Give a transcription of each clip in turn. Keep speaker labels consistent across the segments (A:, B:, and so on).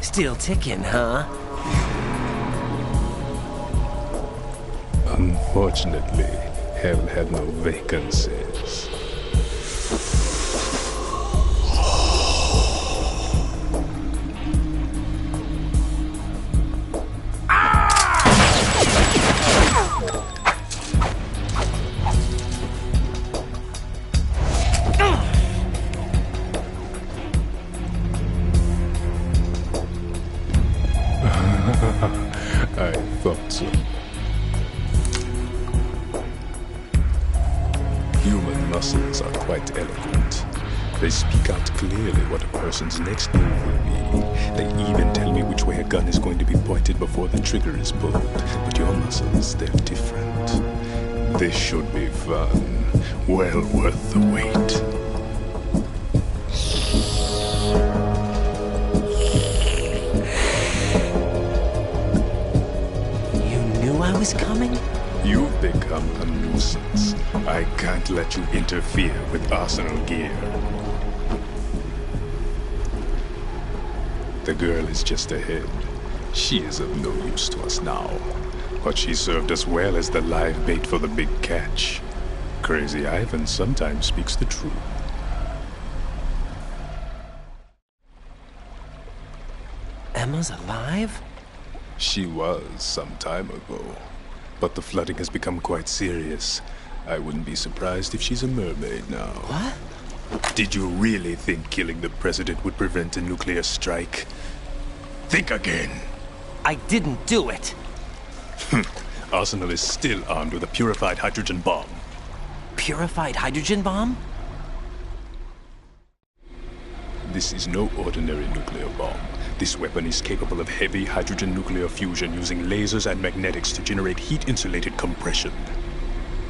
A: Still ticking, huh?
B: Unfortunately, hell had no vacancies. I thought so. Human muscles are quite eloquent. They speak out clearly what a person's next move will be. They even tell me which way a gun is going to be pointed before the trigger is pulled. But your muscles, they're different. This should be fun. Well worth the wait.
A: I was coming?
B: You've become a nuisance. I can't let you interfere with Arsenal gear. The girl is just ahead. She is of no use to us now. But she served us well as the live bait for the big catch. Crazy Ivan sometimes speaks the truth.
A: Emma's alive?
B: She was some time ago. But the flooding has become quite serious. I wouldn't be surprised if she's a mermaid now.
A: What?
B: Did you really think killing the president would prevent a nuclear strike? Think again.
A: I didn't do it.
B: Arsenal is still armed with a purified hydrogen bomb.
A: Purified hydrogen bomb?
B: This is no ordinary nuclear bomb. This weapon is capable of heavy hydrogen nuclear fusion using lasers and magnetics to generate heat-insulated compression.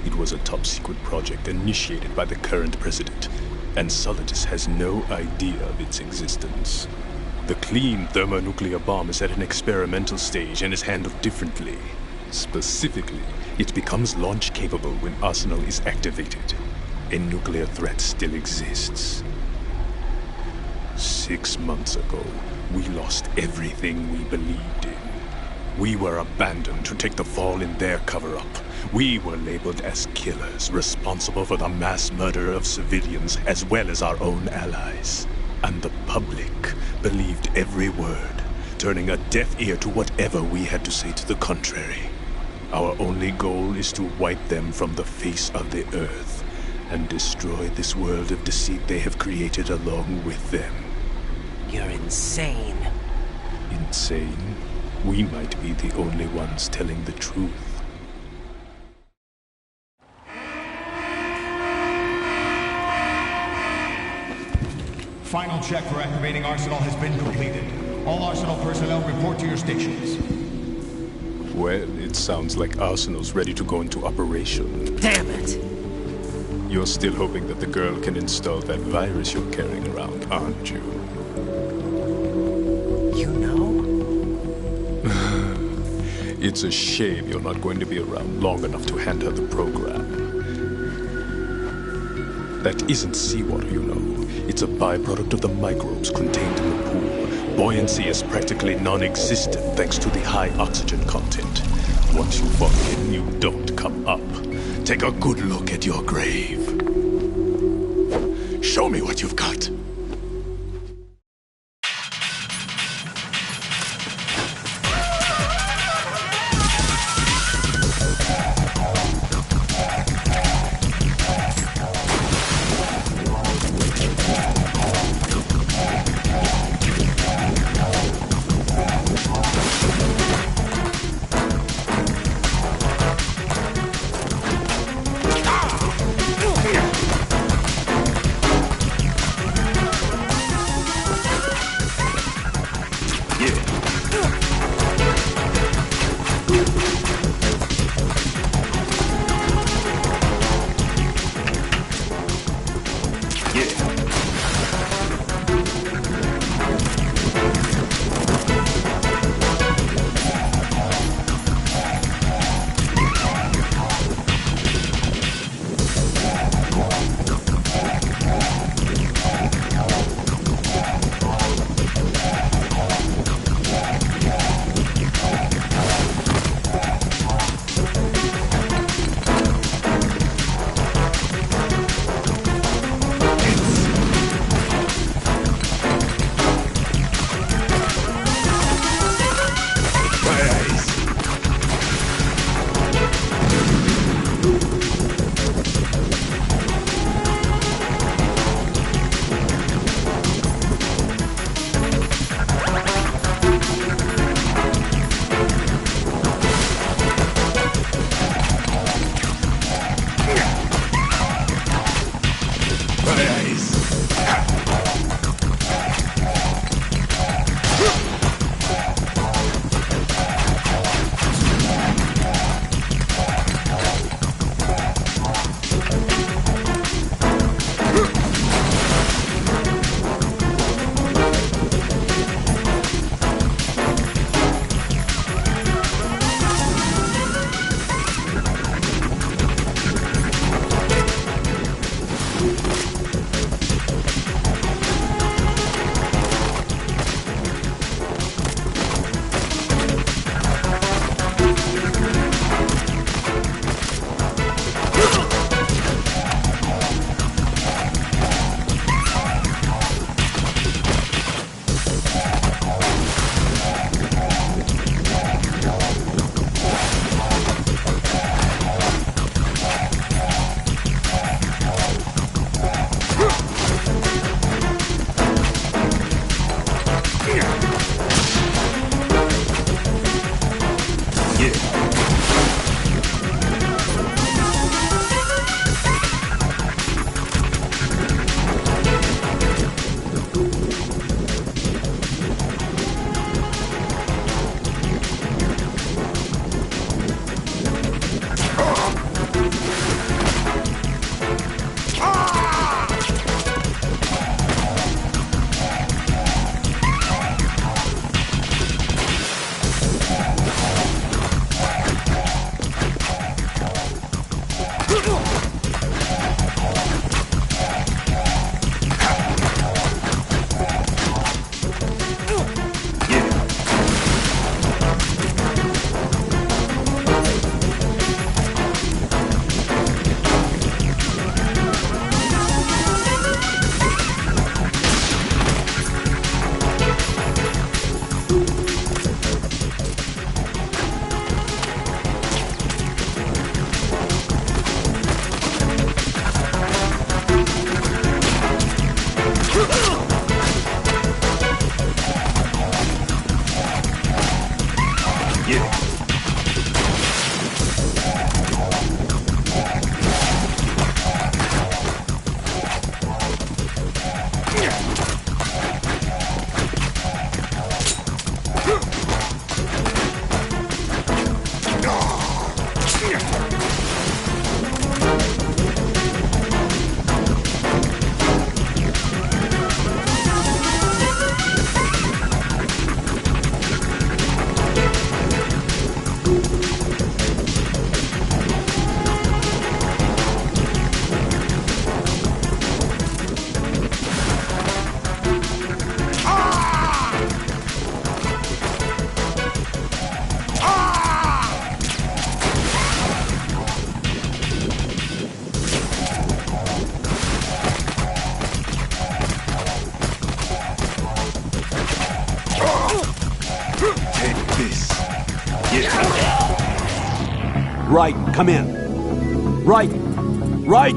B: It was a top-secret project initiated by the current president, and Solidus has no idea of its existence. The clean thermonuclear bomb is at an experimental stage and is handled differently. Specifically, it becomes launch-capable when Arsenal is activated. A nuclear threat still exists. 6 months ago, we lost everything we believed in. We were abandoned to take the fall in their cover-up. We were labeled as killers, responsible for the mass murder of civilians as well as our own allies. And the public believed every word, turning a deaf ear to whatever we had to say to the contrary. Our only goal is to wipe them from the face of the earth and destroy this world of deceit they have created along with them.
A: You're insane.
B: Insane? We might be the only ones telling the truth.
C: Final check for activating Arsenal has been completed. All Arsenal personnel report to your stations.
B: Well, it sounds like Arsenal's ready to go into operation.
A: Damn it!
B: You're still hoping that the girl can install that virus you're carrying around, aren't you?
A: You know?
B: It's a shame you're not going to be around long enough to hand her the program. That isn't seawater, you know. It's a byproduct of the microbes contained in the pool. Buoyancy is practically non-existent thanks to the high oxygen content. Once you fall in, you don't come up. Take a good look at your grave. Show me what you've got.
D: Right, come in. Right! Right!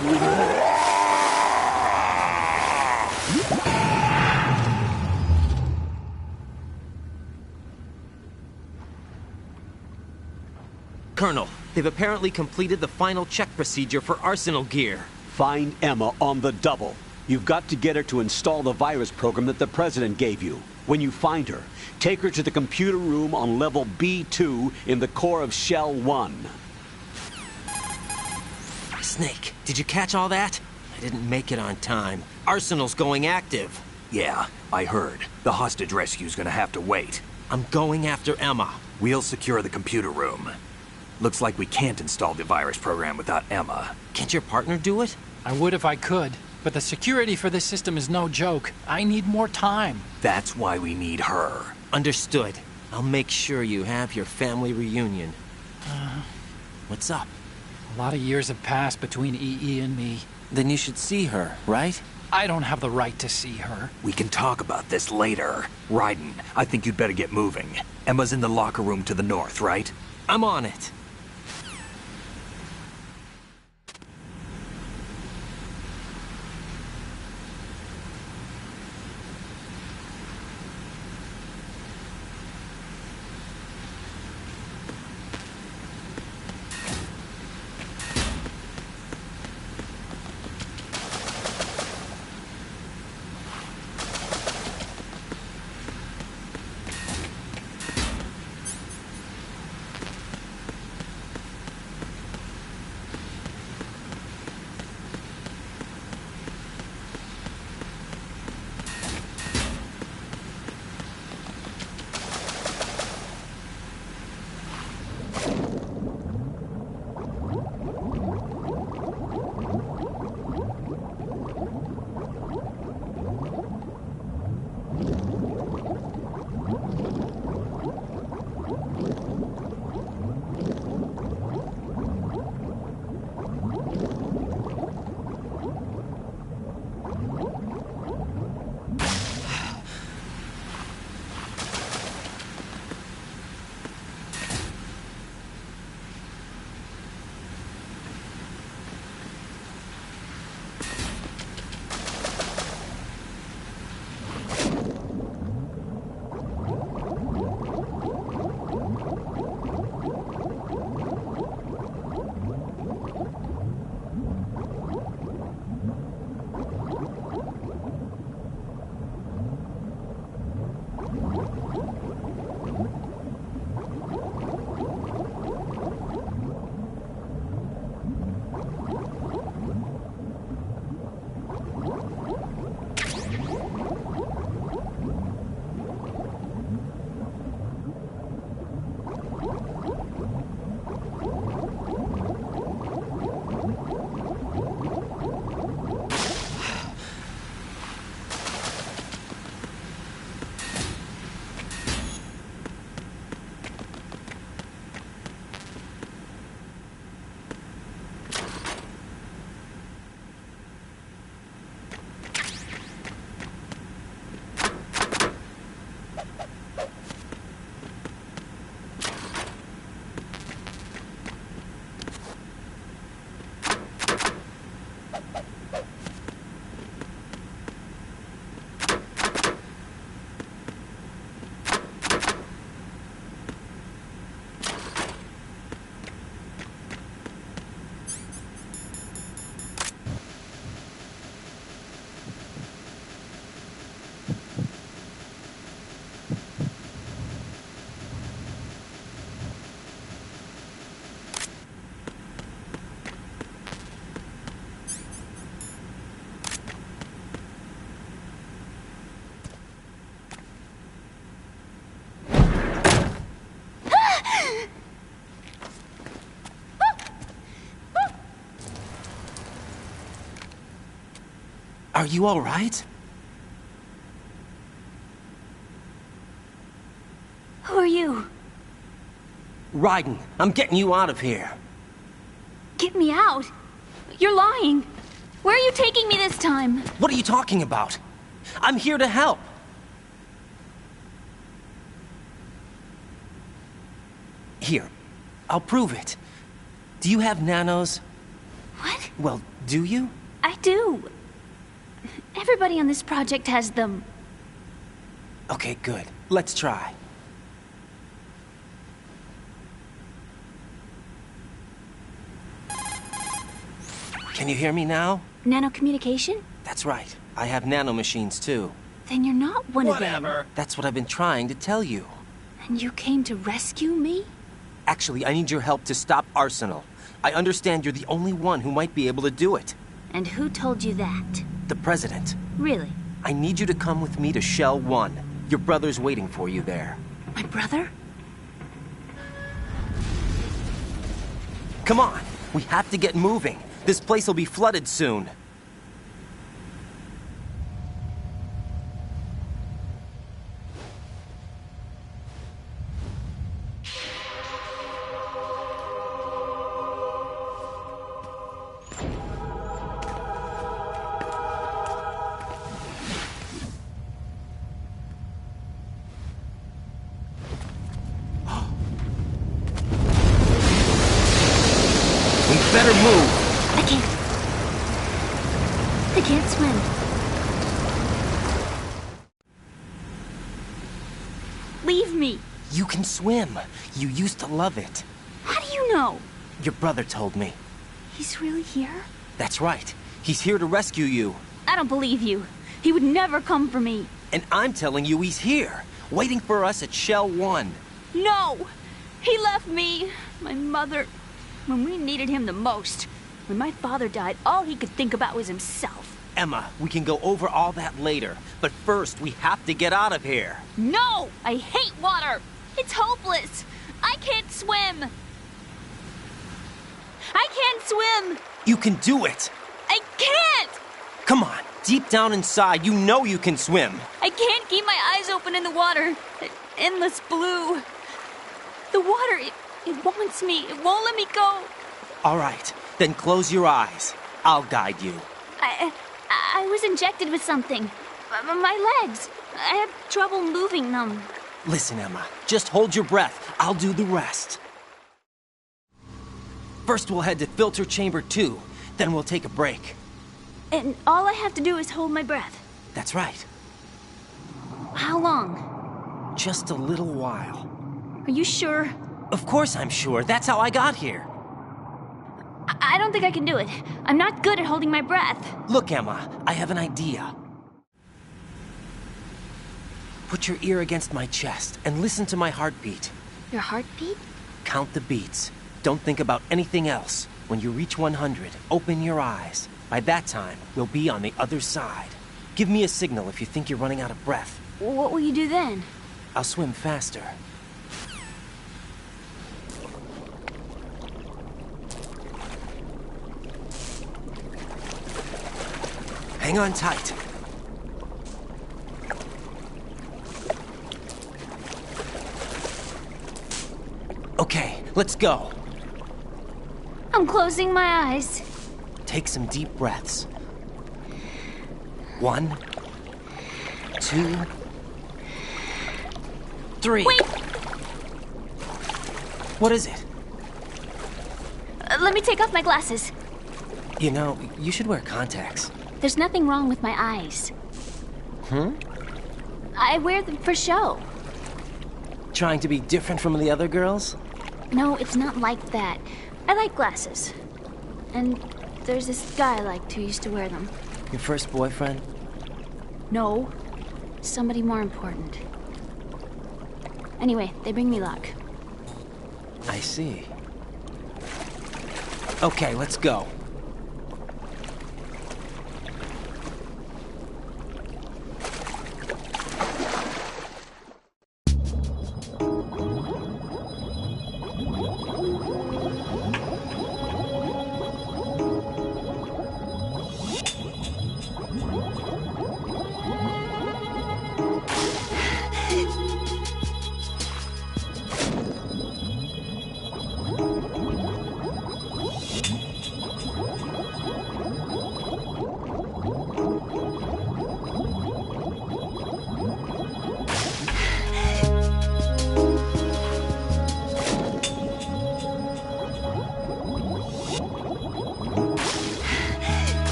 A: Colonel, they've apparently completed the final check procedure for arsenal gear.
D: Find Emma on the double. You've got to get her to install the virus program that the President gave you. When you find her, take her to the computer room on level B2 in the core of Shell 1.
A: Snake, did you catch all that? I didn't make it on time. Arsenal's going active.
E: Yeah, I heard. The hostage rescue's gonna have to wait.
A: I'm going after Emma.
E: We'll secure the computer room. Looks like we can't install the virus program without Emma.
A: Can't your partner do it?
F: I would if I could, but the security for this system is no joke. I need more time.
E: That's why we need her.
A: Understood. I'll make sure you have your family reunion. What's up?
F: A lot of years have passed between EE and me.
A: Then you should see her, right?
F: I don't have the right to see her.
E: We can talk about this later. Raiden, I think you'd better get moving. Emma's in the locker room to the north, right?
A: I'm on it. Are you all right?
G: Who are you?
A: Raiden, I'm getting you out of here.
G: Get me out. You're lying. Where are you taking me this time?
A: What are you talking about? I'm here to help. Here, I'll prove it. Do you have nanos?
G: What?
A: Well, do you?
G: I do. Everybody on this project has them.
A: Okay, good. Let's try. Can you hear me now?
G: Nanocommunication?
A: That's right. I have nanomachines too.
G: Then you're not one of them.
A: That's what I've been trying to tell you.
G: And you came to rescue me?
A: Actually, I need your help to stop Arsenal. I understand you're the only one who might be able to do it.
G: And who told you that?
A: The President.
G: Really?
A: I need you to come with me to Shell 1. Your brother's waiting for you there.
G: My brother?
A: Come on! We have to get moving. This place will be flooded soon. We better move!
G: I can't swim. Leave me.
A: You can swim. You used to love it.
G: How do you know?
A: Your brother told me.
G: He's really here?
A: That's right. He's here to rescue you.
G: I don't believe you. He would never come for me.
A: And I'm telling you he's here, waiting for us at Shell 1.
G: No! He left me, my mother, when we needed him the most. When my father died, all he could think about was himself.
A: Emma, we can go over all that later. But first, we have to get out of here.
G: No! I hate water! It's hopeless! I can't swim! I can't swim!
A: You can do it!
G: I can't!
A: Come on, deep down inside, you know you can swim.
G: I can't keep my eyes open in the water. Endless blue. The water, it wants me. It won't let me go.
A: All right, then close your eyes. I'll guide you.
G: I was injected with something. My legs. I have trouble moving them.
A: Listen, Emma, just hold your breath. I'll do the rest. First, we'll head to filter chamber 2. Then we'll take a break.
G: And all I have to do is hold my breath.
A: That's right.
G: How long?
A: Just a little while.
G: Are you sure?
A: Of course I'm sure. That's how I got here.
G: I don't think I can do it. I'm not good at holding my breath.
A: Look, Emma, I have an idea. Put your ear against my chest and listen to my heartbeat.
G: Your heartbeat?
A: Count the beats. Don't think about anything else. When you reach 100, open your eyes. By that time, we'll be on the other side. Give me a signal if you think you're running out of breath.
G: What will you do then?
A: I'll swim faster. Hang on tight. Okay, let's go.
G: I'm closing my eyes.
A: Take some deep breaths. 1, 2, 3.
G: Wait!
A: What is it?
G: Let me take off my glasses.
A: You know, you should wear contacts.
G: There's nothing wrong with my eyes. I wear them for show.
A: Trying to be different from the other girls?
G: No, it's not like that. I like glasses. And there's this guy I liked who used to wear them.
A: Your first boyfriend?
G: No, somebody more important. Anyway, they bring me luck.
A: I see. Okay, let's go.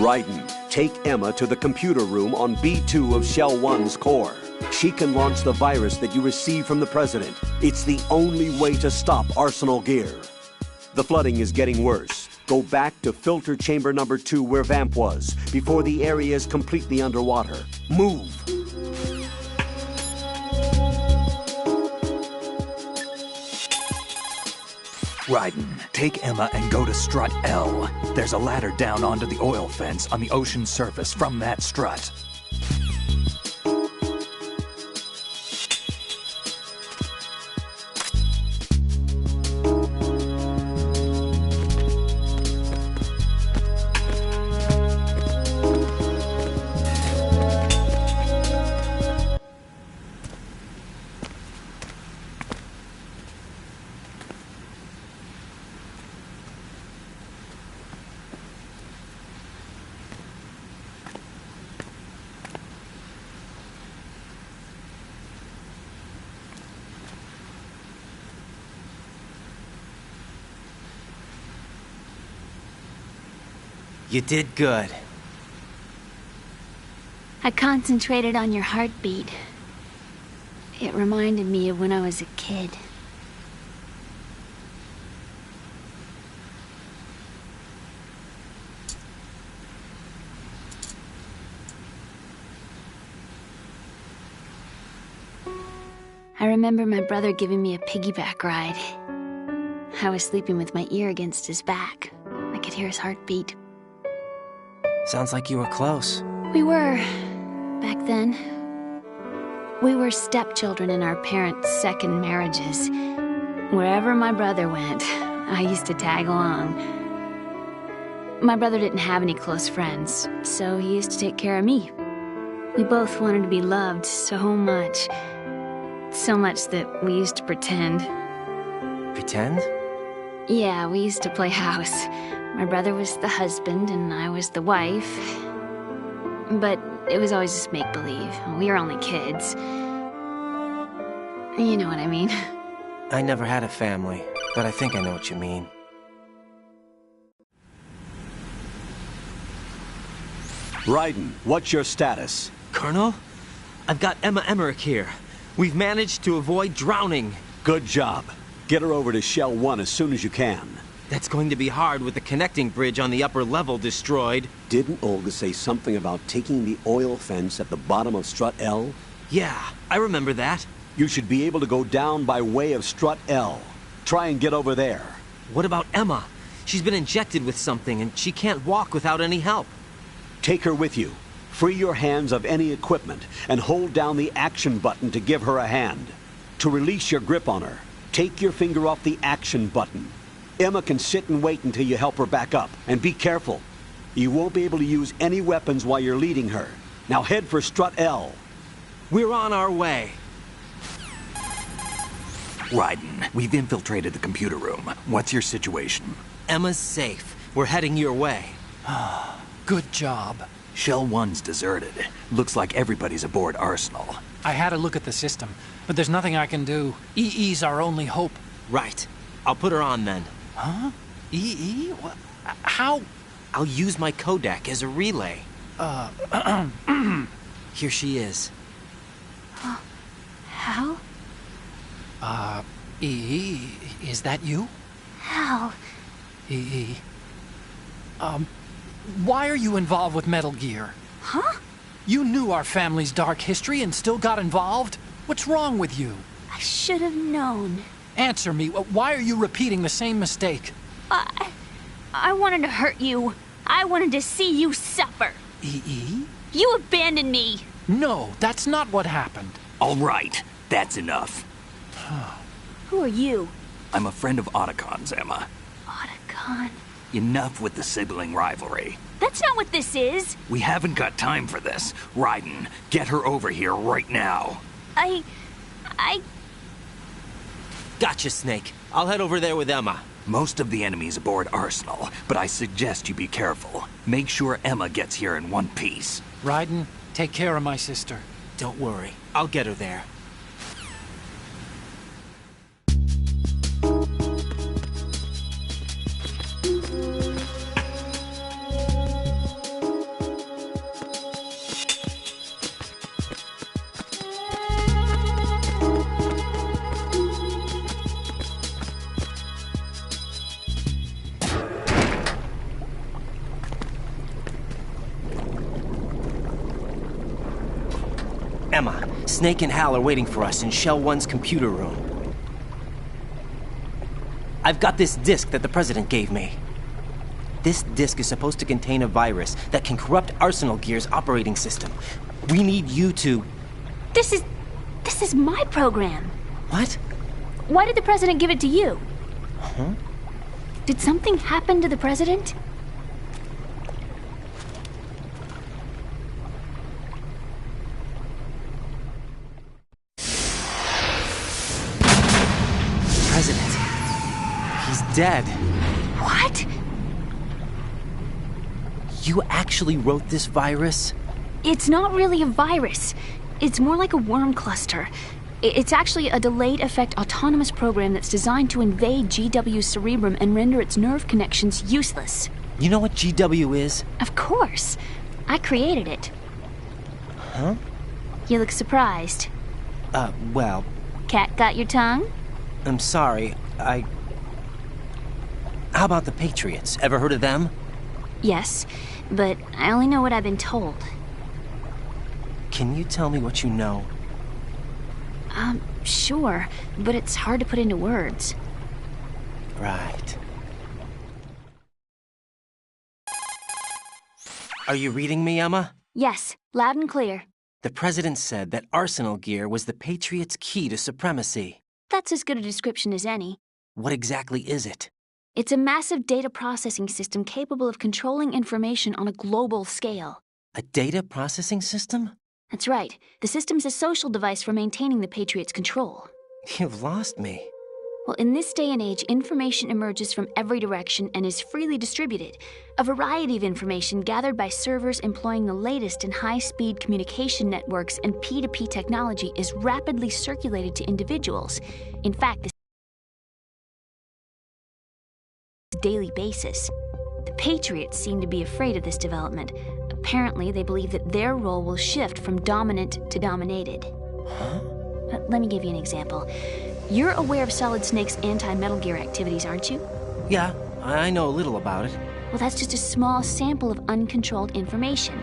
D: Raiden, take Emma to the computer room on B2 of Shell 1's core. She can launch the virus that you received from the President. It's the only way to stop Arsenal gear. The flooding is getting worse. Go back to filter chamber number 2 where Vamp was, before the area is completely underwater. Move!
E: Raiden, take Emma and go to strut L. There's a ladder down onto the oil fence on the ocean surface from that strut.
A: You did good.
G: I concentrated on your heartbeat. It reminded me of when I was a kid. I remember my brother giving me a piggyback ride. I was sleeping with my ear against his back. I could hear his heartbeat.
A: Sounds like you were close.
G: We were, back then. We were stepchildren in our parents' second marriages. Wherever my brother went, I used to tag along. My brother didn't have any close friends, so he used to take care of me. We both wanted to be loved so much. So much that we used to pretend.
A: Pretend?
G: Yeah, we used to play house. My brother was the husband and I was the wife. But it was always just make-believe. We were only kids. You know what I mean.
A: I never had a family, but I think I know what you mean.
D: Raiden, what's your status?
A: Colonel? I've got Emma Emmerich here. We've managed to avoid drowning.
D: Good job. Get her over to Shell 1 as soon as you can.
A: That's going to be hard with the connecting bridge on the upper level destroyed.
D: Didn't Olga say something about taking the oil fence at the bottom of Strut L?
A: Yeah, I remember that.
D: You should be able to go down by way of Strut L. Try and get over there.
A: What about Emma? She's been injected with something and she can't walk without any help.
D: Take her with you. Free your hands of any equipment and hold down the action button to give her a hand. To release your grip on her, take your finger off the action button. Emma can sit and wait until you help her back up. And be careful. You won't be able to use any weapons while you're leading her. Now head for Strut L.
A: We're on our way.
E: Raiden, we've infiltrated the computer room. What's your situation?
A: Emma's safe. We're heading your way.
F: Good job.
E: Shell 1's deserted. Looks like everybody's aboard Arsenal.
F: I had a look at the system, but there's nothing I can do. EE's our only hope.
A: Right. I'll put her on then.
F: Huh? EE? What? How?
A: I'll use my Kodak as a relay. Here she is.
G: How?
F: EE, is that you?
G: How?
F: EE. Why are you involved with Metal Gear?
G: Huh?
F: You knew our family's dark history and still got involved? What's wrong with you?
G: I should have known.
F: Answer me. Why are you repeating the same mistake?
G: I wanted to hurt you. I wanted to see you suffer.
F: EE?
G: You abandoned me.
F: No, that's not what happened.
E: All right, that's enough.
G: Who are you?
E: I'm a friend of Otacon's, Emma.
G: Otacon.
E: Enough with the sibling rivalry.
G: That's not what this is.
E: We haven't got time for this. Raiden, get her over here right now.
G: I...
A: Gotcha, Snake. I'll head over there with Emma.
E: Most of the enemy's aboard Arsenal, but I suggest you be careful. Make sure Emma gets here in one piece.
F: Raiden, take care of my sister.
A: Don't worry. I'll get her there. Emma, Snake and Hal are waiting for us in Shell 1's computer room. I've got this disk that the President gave me. This disk is supposed to contain a virus that can corrupt Arsenal Gear's operating system. We need you to...
G: This is my program.
A: What?
G: Why did the President give it to you?
A: Huh?
G: Did something happen to the President?
A: President. He's dead.
G: What?
A: You actually wrote this virus?
G: It's not really a virus. It's more like a worm cluster. It's actually a delayed effect autonomous program that's designed to invade GW's cerebrum and render its nerve connections useless.
A: You know what GW is?
G: Of course. I created it.
A: Huh?
G: You look surprised.
A: Well...
G: Cat got your tongue?
A: I'm sorry, How about the Patriots? Ever heard of them?
G: Yes, but I only know what I've been told.
A: Can you tell me what you know?
G: Sure, but it's hard to put into words.
A: Right. Are you reading me, Emma?
G: Yes, loud and clear.
A: The President said that Arsenal Gear was the Patriots' key to supremacy.
G: That's as good a description as any.
A: What exactly is it?
G: It's a massive data processing system capable of controlling information on a global scale.
A: A data processing system?
G: That's right. The system's a social device for maintaining the Patriots' control.
A: You've lost me.
G: Well, in this day and age, information emerges from every direction and is freely distributed. A variety of information gathered by servers employing the latest in high-speed communication networks and P2P technology is rapidly circulated to individuals. In fact, this is on a daily basis. The Patriots seem to be afraid of this development. Apparently, they believe that their role will shift from dominant to dominated.
A: Huh?
G: Let me give you an example. You're aware of Solid Snake's anti-Metal Gear activities, aren't you?
A: Yeah, I know a little about it.
G: Well, that's just a small sample of uncontrolled information.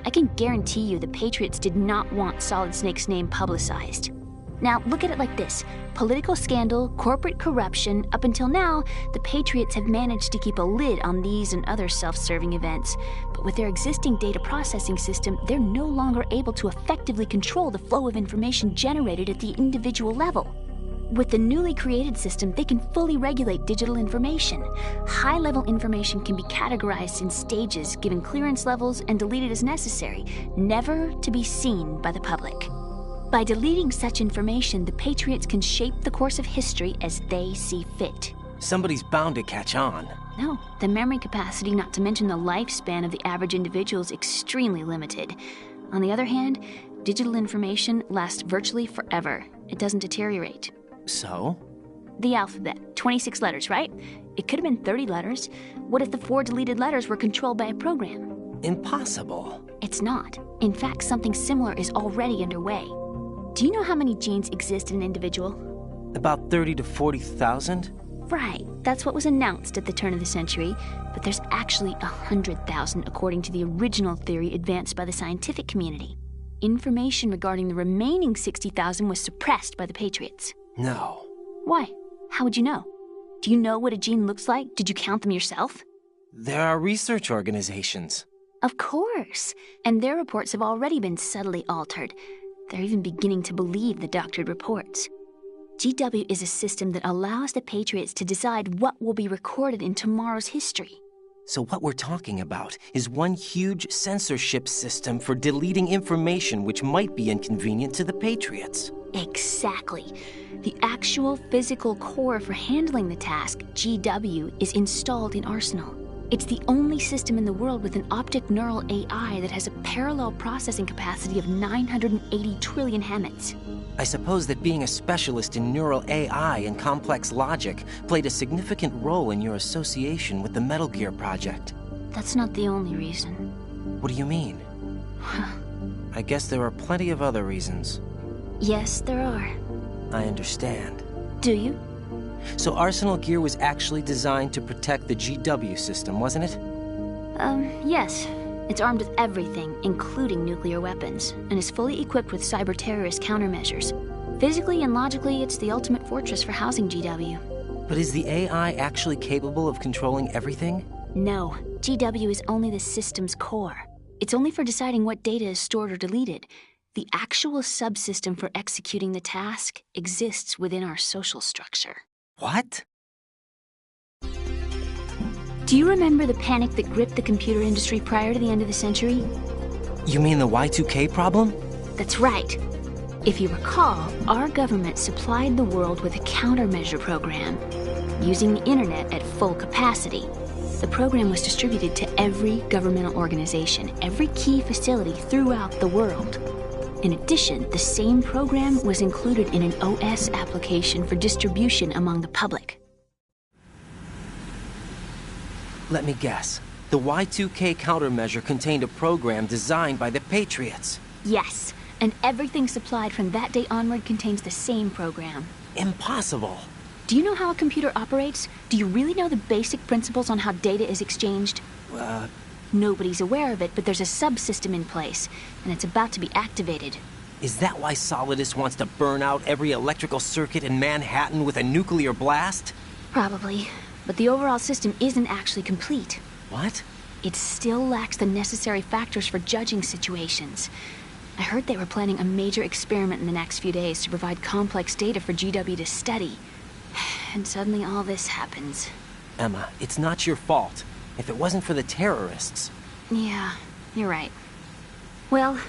G: I can guarantee you the Patriots did not want Solid Snake's name publicized. Now, look at it like this. Political scandal, corporate corruption, up until now, the Patriots have managed to keep a lid on these and other self-serving events. But with their existing data processing system, they're no longer able to effectively control the flow of information generated at the individual level. With the newly created system, they can fully regulate digital information. High-level information can be categorized in stages, given clearance levels, and deleted as necessary, never to be seen by the public. By deleting such information, the Patriots can shape the course of history as they see fit.
A: Somebody's bound to catch on.
G: No, the memory capacity, not to mention the lifespan of the average individual, is extremely limited. On the other hand, digital information lasts virtually forever. It doesn't deteriorate.
A: So?
G: The alphabet, 26 letters, right? It could have been 30 letters. What if the 4 deleted letters were controlled by a program?
A: Impossible.
G: It's not. In fact, something similar is already underway. Do you know how many genes exist in an individual?
A: About 30 to 40,000?
G: Right. That's what was announced at the turn of the century. But there's actually 100,000 according to the original theory advanced by the scientific community. Information regarding the remaining 60,000 was suppressed by the Patriots.
A: No.
G: Why? How would you know? Do you know what a gene looks like? Did you count them yourself?
A: There are research organizations.
G: Of course. And their reports have already been subtly altered. They're even beginning to believe the doctored reports. GW is a system that allows the Patriots to decide what will be recorded in tomorrow's history.
A: So what we're talking about is one huge censorship system for deleting information which might be inconvenient to the Patriots.
G: Exactly. The actual physical core for handling the task, GW, is installed in Arsenal. It's the only system in the world with an optic neural AI that has a parallel processing capacity of 980 trillion Hammets.
A: I suppose that being a specialist in neural AI and complex logic played a significant role in your association with the Metal Gear project.
G: That's not the only reason.
A: What do you mean? I guess there are plenty of other reasons.
G: Yes, there are.
A: I understand.
G: Do you?
A: So Arsenal Gear was actually designed to protect the GW system, wasn't it?
G: Yes. It's armed with everything, including nuclear weapons, and is fully equipped with cyber-terrorist countermeasures. Physically and logically, it's the ultimate fortress for housing GW.
A: But is the AI actually capable of controlling everything?
G: No, GW is only the system's core. It's only for deciding what data is stored or deleted. The actual subsystem for executing the task exists within our social structure.
A: What?
G: Do you remember the panic that gripped the computer industry prior to the end of the century?
A: You mean the Y2K problem?
G: That's right. If you recall, our government supplied the world with a countermeasure program, using the internet at full capacity. The program was distributed to every governmental organization, every key facility throughout the world. In addition, the same program was included in an OS application for distribution among the public.
A: Let me guess. The Y2K countermeasure contained a program designed by the Patriots.
G: Yes, and everything supplied from that day onward contains the same program.
A: Impossible.
G: Do you know how a computer operates? Do you really know the basic principles on how data is exchanged? Nobody's aware of it, but there's a subsystem in place, and it's about to be activated.
A: Is that why Solidus wants to burn out every electrical circuit in Manhattan with a nuclear blast?
G: Probably, but the overall system isn't actually complete.
A: What?
G: It still lacks the necessary factors for judging situations. I heard they were planning a major experiment in the next few days to provide complex data for GW to study. And suddenly all this happens.
A: Emma, it's not your fault. If it wasn't for the terrorists...
G: Yeah, you're right. Well,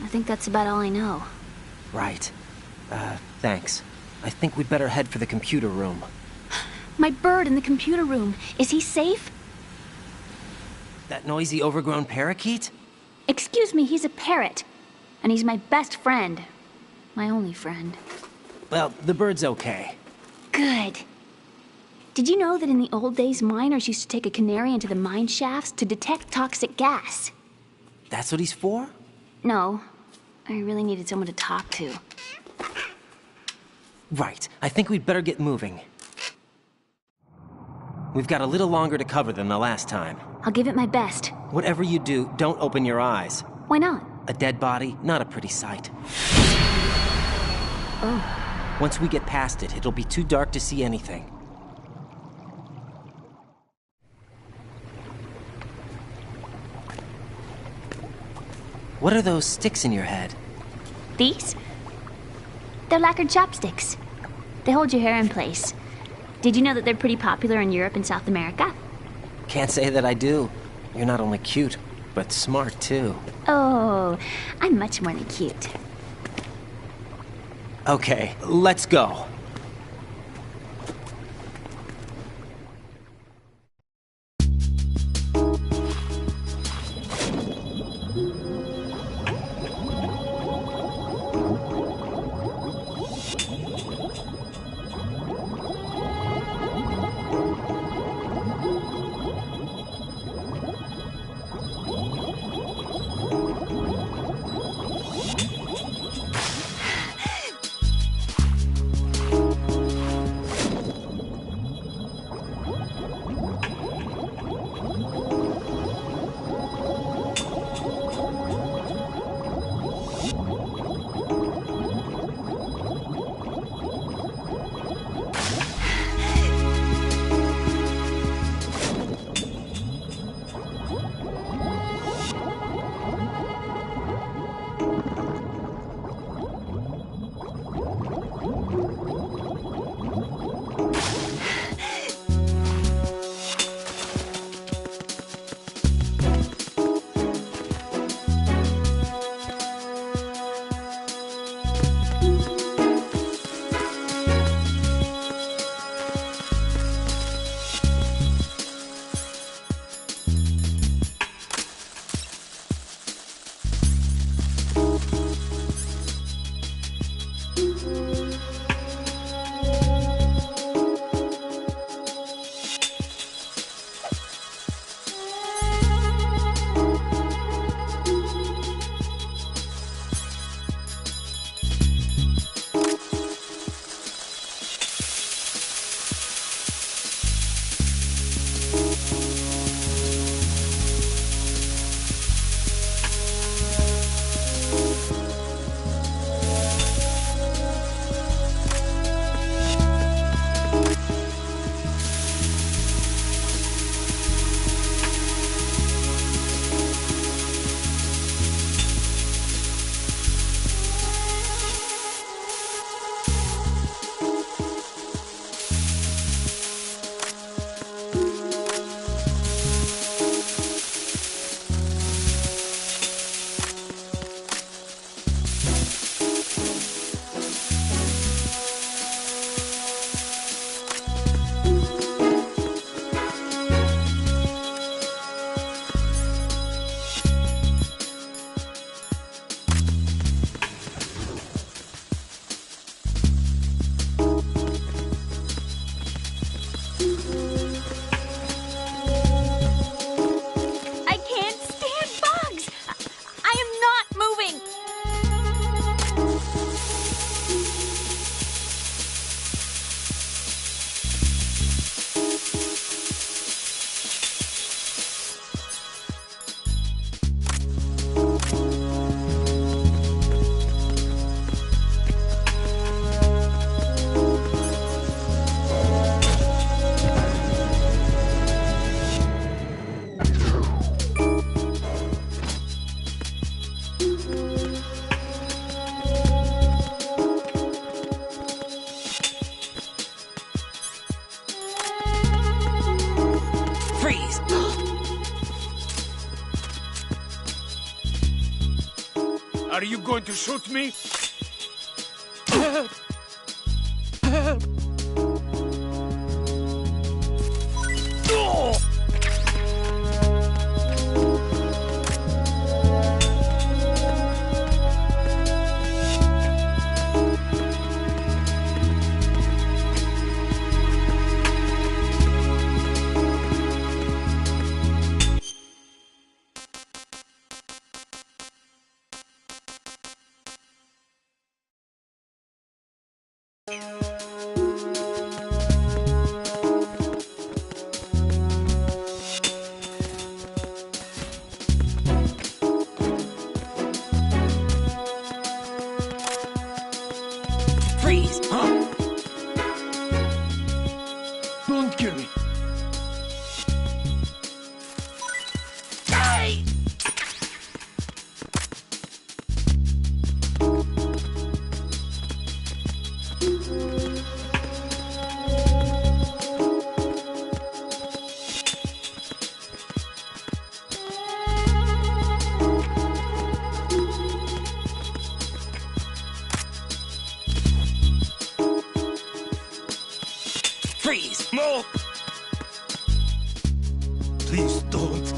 G: I think that's about all I know.
A: Right. Thanks. I think we'd better head for the computer room.
G: My bird in the computer room. Is he safe?
A: That noisy, overgrown parakeet?
G: Excuse me, he's a parrot. And he's my best friend. My only friend.
A: Well, the bird's okay.
G: Good. Did you know that in the old days, miners used to take a canary into the mine shafts to detect toxic gas?
A: That's what he's for?
G: No. I really needed someone to talk to.
A: Right. I think we'd better get moving. We've got a little longer to cover than the last time.
G: I'll give it my best.
A: Whatever you do, don't open your eyes.
G: Why not?
A: A dead body, not a pretty sight.
G: Oh.
A: Once we get past it, it'll be too dark to see anything. What are those sticks in your head?
G: These? They're lacquered chopsticks. They hold your hair in place. Did you know that they're pretty popular in Europe and South America?
A: Can't say that I do. You're not only cute, but smart too.
G: Oh, I'm much more than cute.
A: Okay, let's go.
B: Are you going to shoot me?
A: Freeze!
B: Huh? Don't kill me.
A: Die! Freeze!
B: No! Please don't.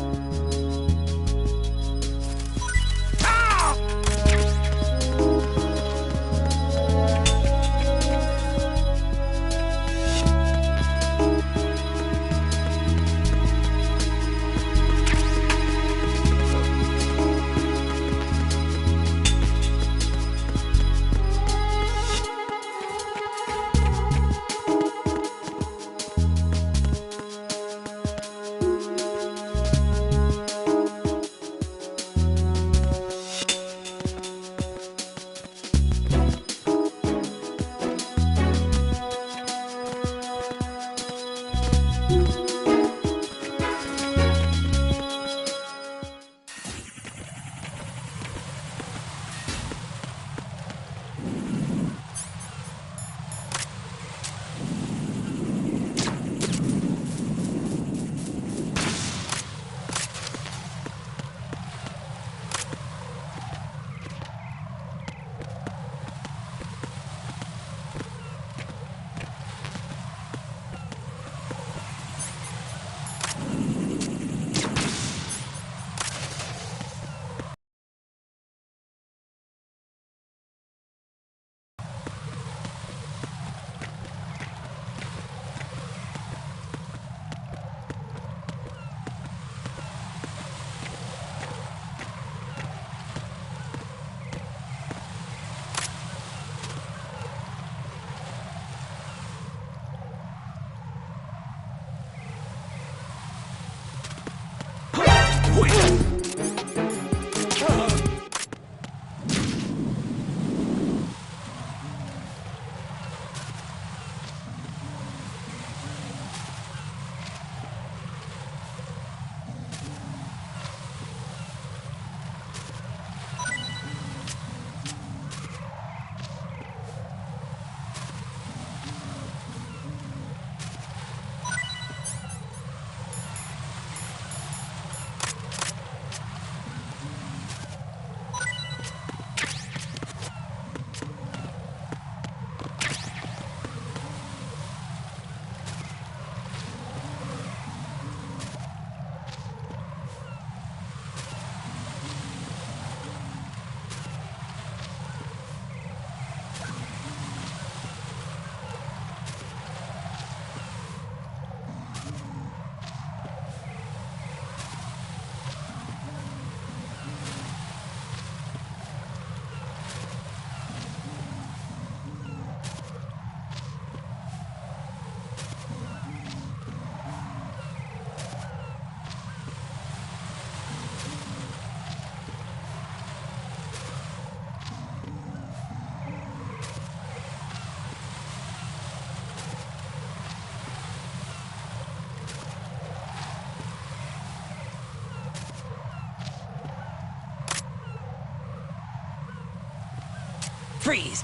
A: Freeze!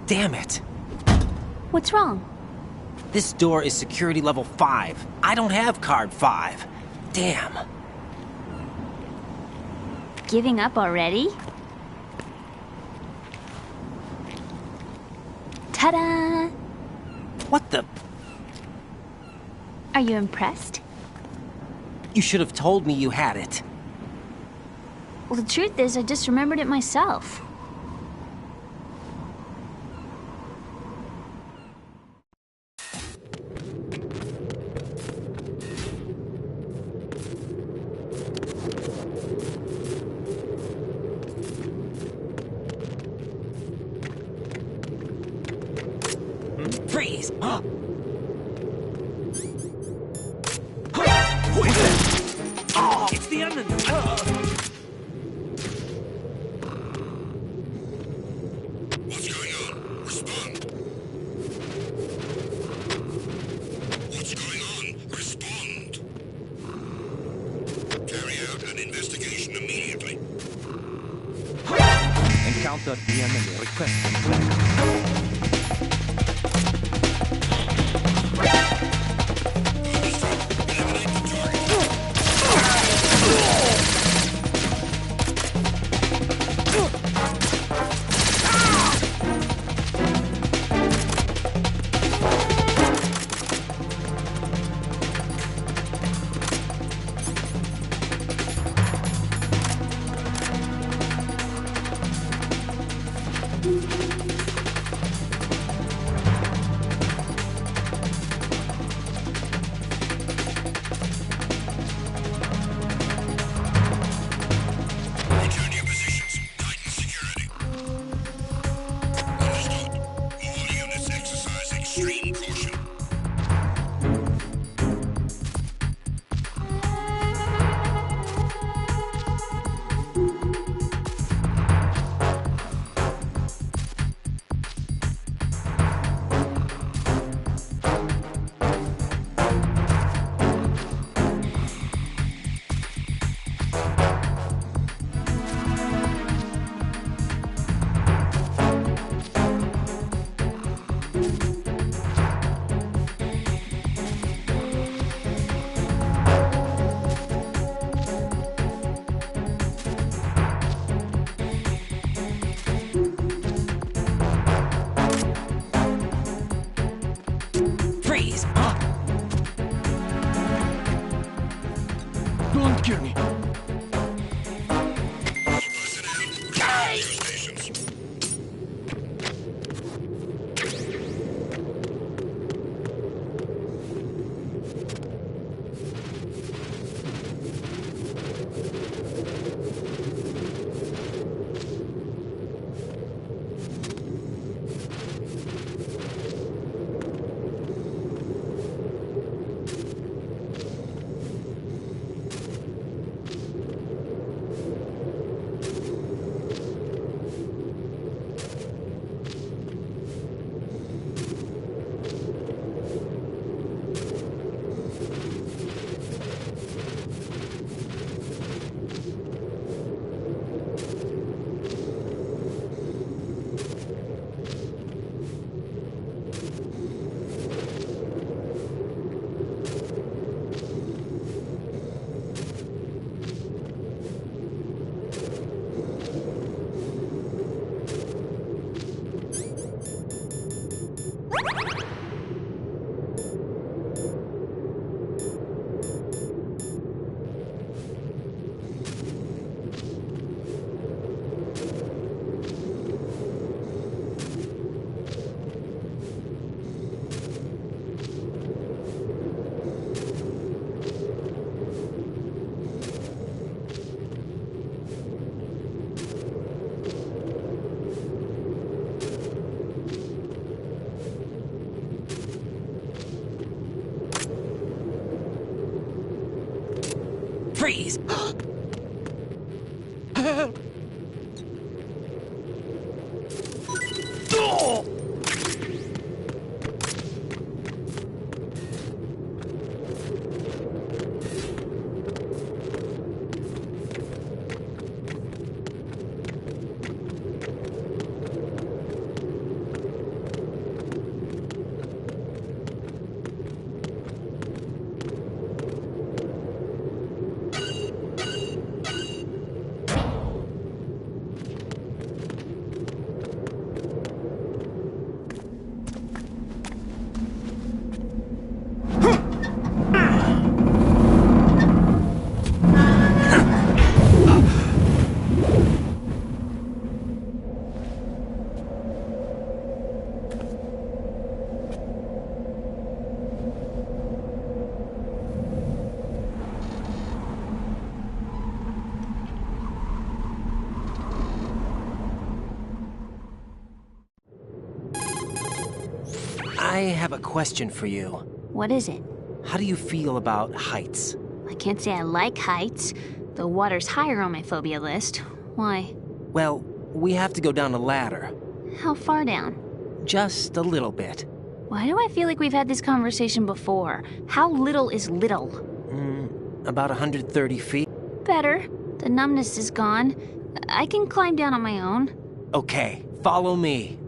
A: Damn it.
G: What's wrong?
A: This door is security level 5. I don't have card 5. Damn.
G: Giving up already? Ta-da!
A: What the?
G: Are you impressed?
A: You should have told me you had it.
G: Well, the truth is, I just remembered it myself.
A: Freeze! It's the enemy!
H: What's going on? Respond. What's going on? Respond. Carry out an investigation immediately.
E: Encounter the enemy. Requesting backup.
H: Return to your positions. Tighten security. Understood. All units exercise extreme caution.
A: Freeze!
F: Don't kill me.
H: All personnel, return to your stations.
A: Freeze! Help! I have a question for you.
G: What is it?
A: How do you feel about heights?
G: I can't say I like heights. The water's higher on my phobia list. Why?
A: Well, we have to go down a ladder.
G: How far down?
A: Just a little bit.
G: Why do I feel like we've had this conversation before? How little is little?
A: About 130 feet.
G: Better. The numbness is gone. I can climb down on my own.
A: Okay, follow me.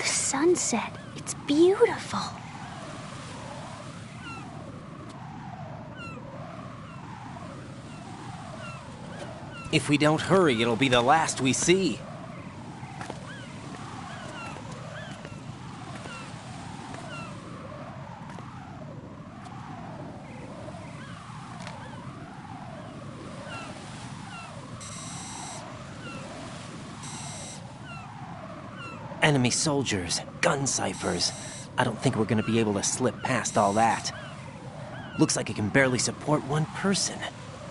G: Sunset. It's beautiful.
A: If we don't hurry, it'll be the last we see. Enemy soldiers, gun ciphers. I don't think we're gonna be able to slip past all that. Looks like it can barely support one person.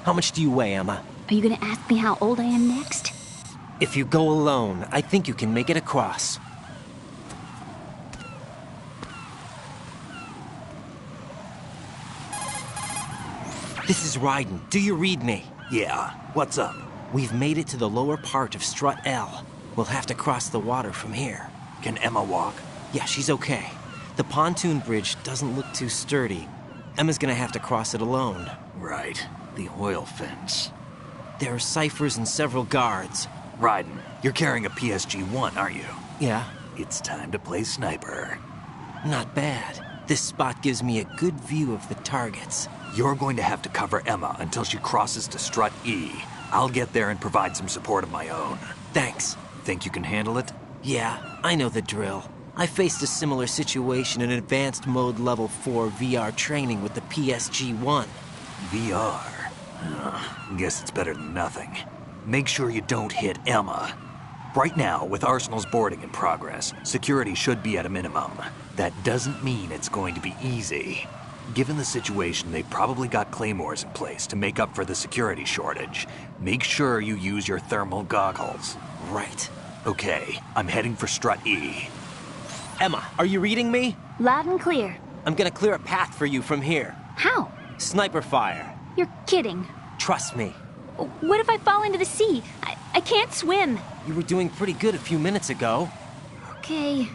A: How much do you weigh, Emma?
G: Are you gonna ask me how old I am next?
A: If you go alone, I think you can make it across. This is Raiden. Do you read me?
E: Yeah, what's up?
A: We've made it to the lower part of Strut L. We'll have to cross the water from here.
E: Can Emma walk?
A: Yeah, she's okay. The pontoon bridge doesn't look too sturdy. Emma's gonna have to cross it alone.
E: Right, the oil fence.
A: There are ciphers and several guards.
E: Raiden, you're carrying a PSG-1, aren't you?
A: Yeah,
E: It's time to play sniper.
A: not bad. This spot gives me a good view of the targets.
E: You're going to have to cover Emma until she crosses to Strut E. I'll get there and provide some support of my own.
A: Thanks.
E: Think you can handle it?
A: Yeah, I know the drill. I faced a similar situation in Advanced Mode Level 4 VR training with the PSG-1.
E: VR? Guess it's better than nothing. Make sure you don't hit Emma. Right now, with Arsenal's boarding in progress, security should be at a minimum. That doesn't mean it's going to be easy. Given the situation, they've probably got claymores in place to make up for the security shortage. Make sure you use your thermal goggles.
A: Right.
E: Okay, I'm heading for Strut E.
A: Emma, are you reading me?
G: Loud and clear.
A: I'm gonna clear a path for you from here.
G: How?
A: Sniper fire.
G: You're kidding.
A: Trust me.
G: What if I fall into the sea? I can't swim.
A: You were doing pretty good a few minutes ago.
G: Okay.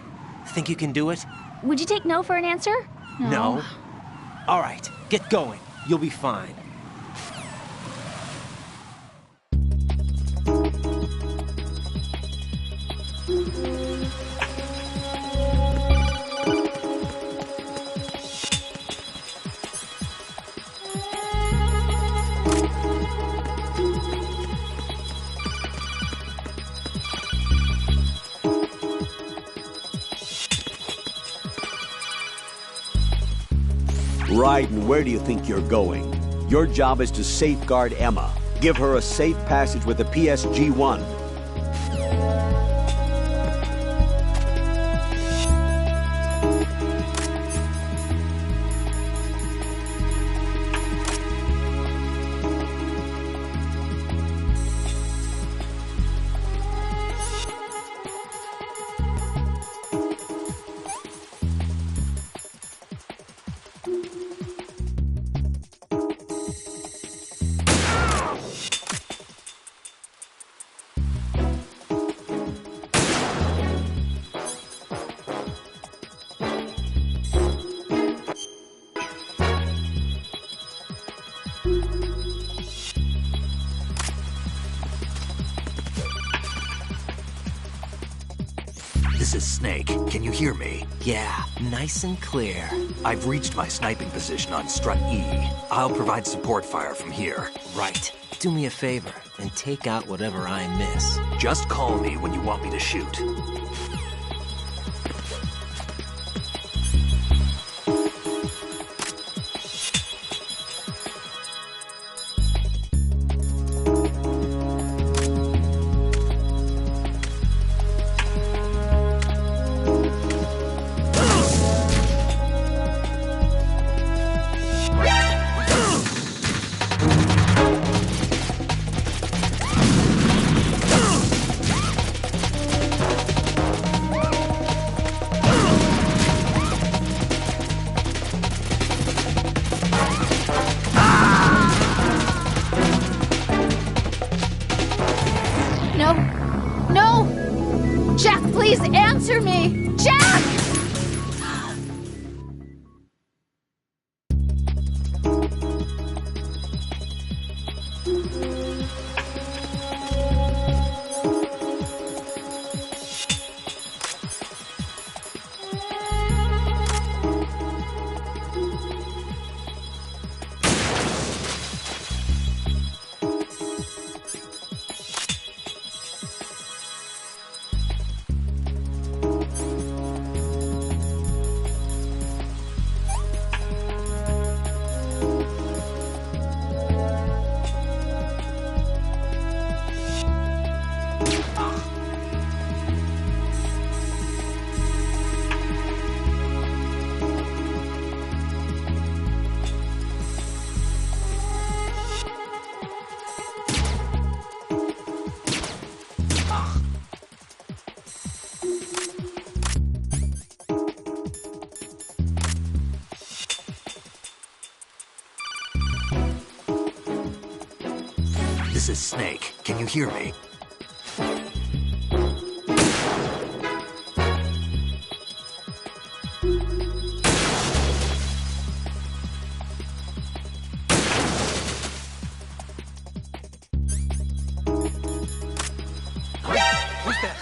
A: Think you can do it?
G: Would you take no for an answer?
A: No. All right, get going. You'll be fine.
D: Raiden, where do you think you're going? Your job is to safeguard Emma. Give her a safe passage with the PSG-1.
E: This is Snake. Can you hear me?
A: Yeah, nice and clear.
E: I've reached my sniping position on Strut E. I'll provide support fire from here.
A: Right. Do me a favor and take out whatever I miss.
E: Just call me when you want me to shoot.
G: No! No! Jack, please answer me! Jack!
E: This is Snake. Can you hear me?
F: Who's that?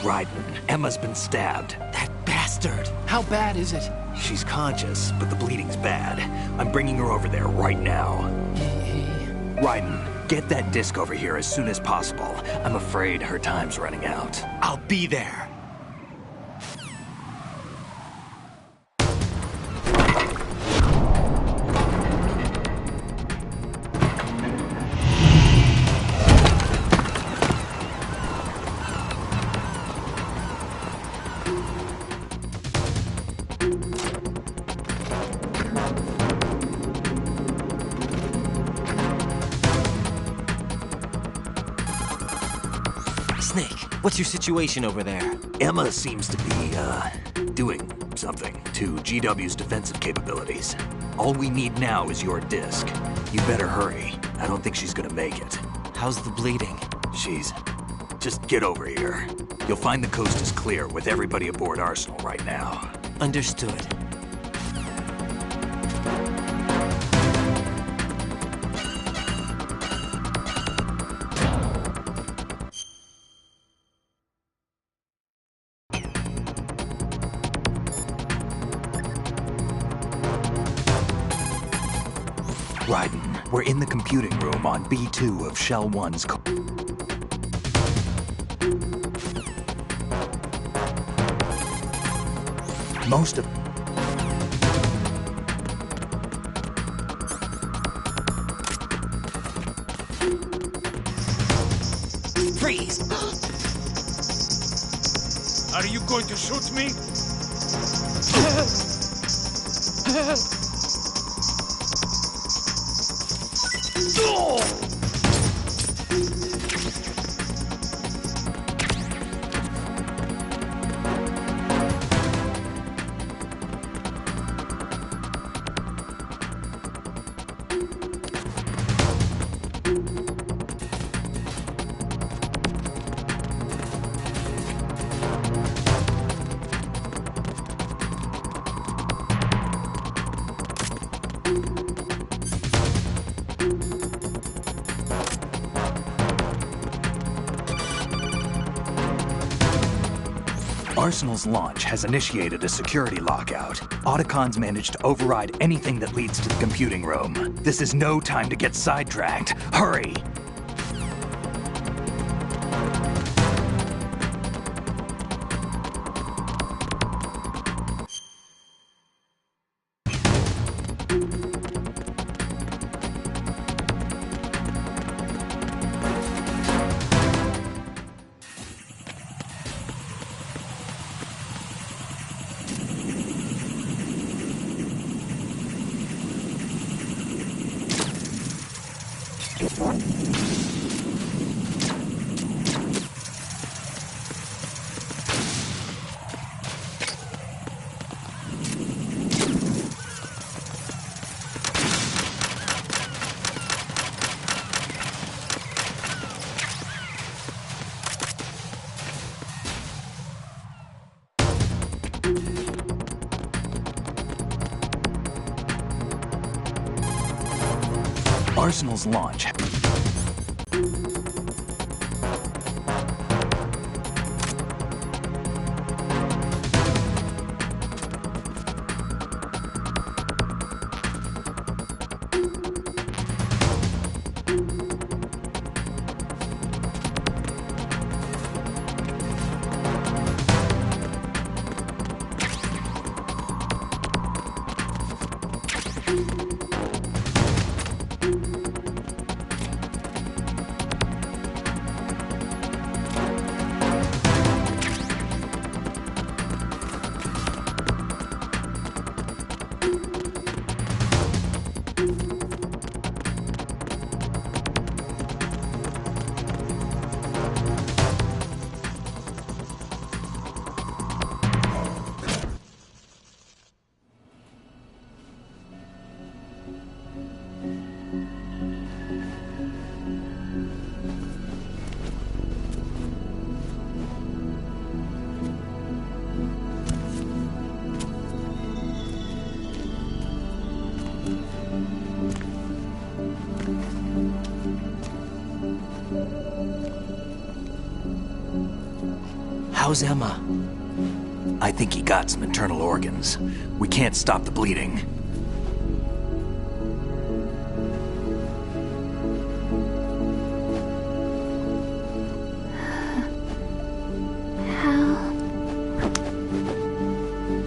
E: Ryden, Emma's been stabbed.
A: That bastard!
F: How bad is it?
E: She's conscious, but the bleeding's bad. I'm bringing her over there right now. Ryden, get that disc over here as soon as possible. I'm afraid her time's running out.
A: I'll be there. Snake, what's your situation over there?
E: Emma seems to be, doing something to GW's defensive capabilities. All we need now is your disc. You better hurry. I don't think she's gonna make it.
A: How's the bleeding?
E: Just get over here. You'll find the coast is clear with everybody aboard Arsenal right now.
A: Understood.
E: Ryden, we're in the computing room on B2 of Shell 1's most of...
A: Freeze!
H: Are you going to shoot me?
E: Arsenal's launch has initiated a security lockout. Autocon's managed to override anything that leads to the computing room. This is no time to get sidetracked. Hurry! Arsenal's launch.
A: How's Emma?
E: I think he got some internal organs. We can't stop the bleeding.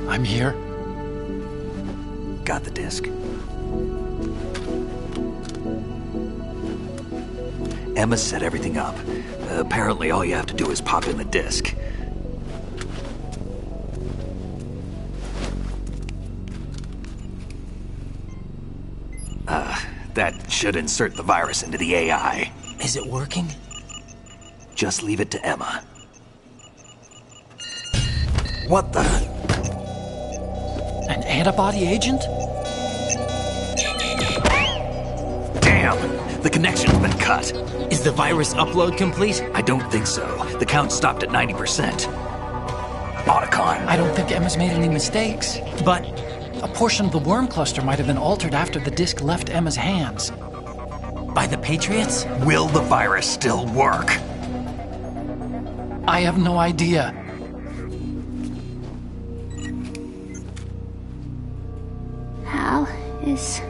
F: I'm here.
E: Got the disc. Emma set everything up. Apparently all you have to do is pop in the disc. That should insert the virus into the AI.
A: Is it working?
E: Just leave it to Emma. What the?
F: An antibody agent?
E: Damn! The connection's been cut.
A: Is the virus upload complete?
E: I don't think so. The count stopped at 90%. Otacon.
F: I don't think Emma's made any mistakes.
A: But
F: A portion of the worm cluster might have been altered after the disc left Emma's hands.
A: by the Patriots?
E: Will the virus still work?
F: I have no idea.
G: Hal, is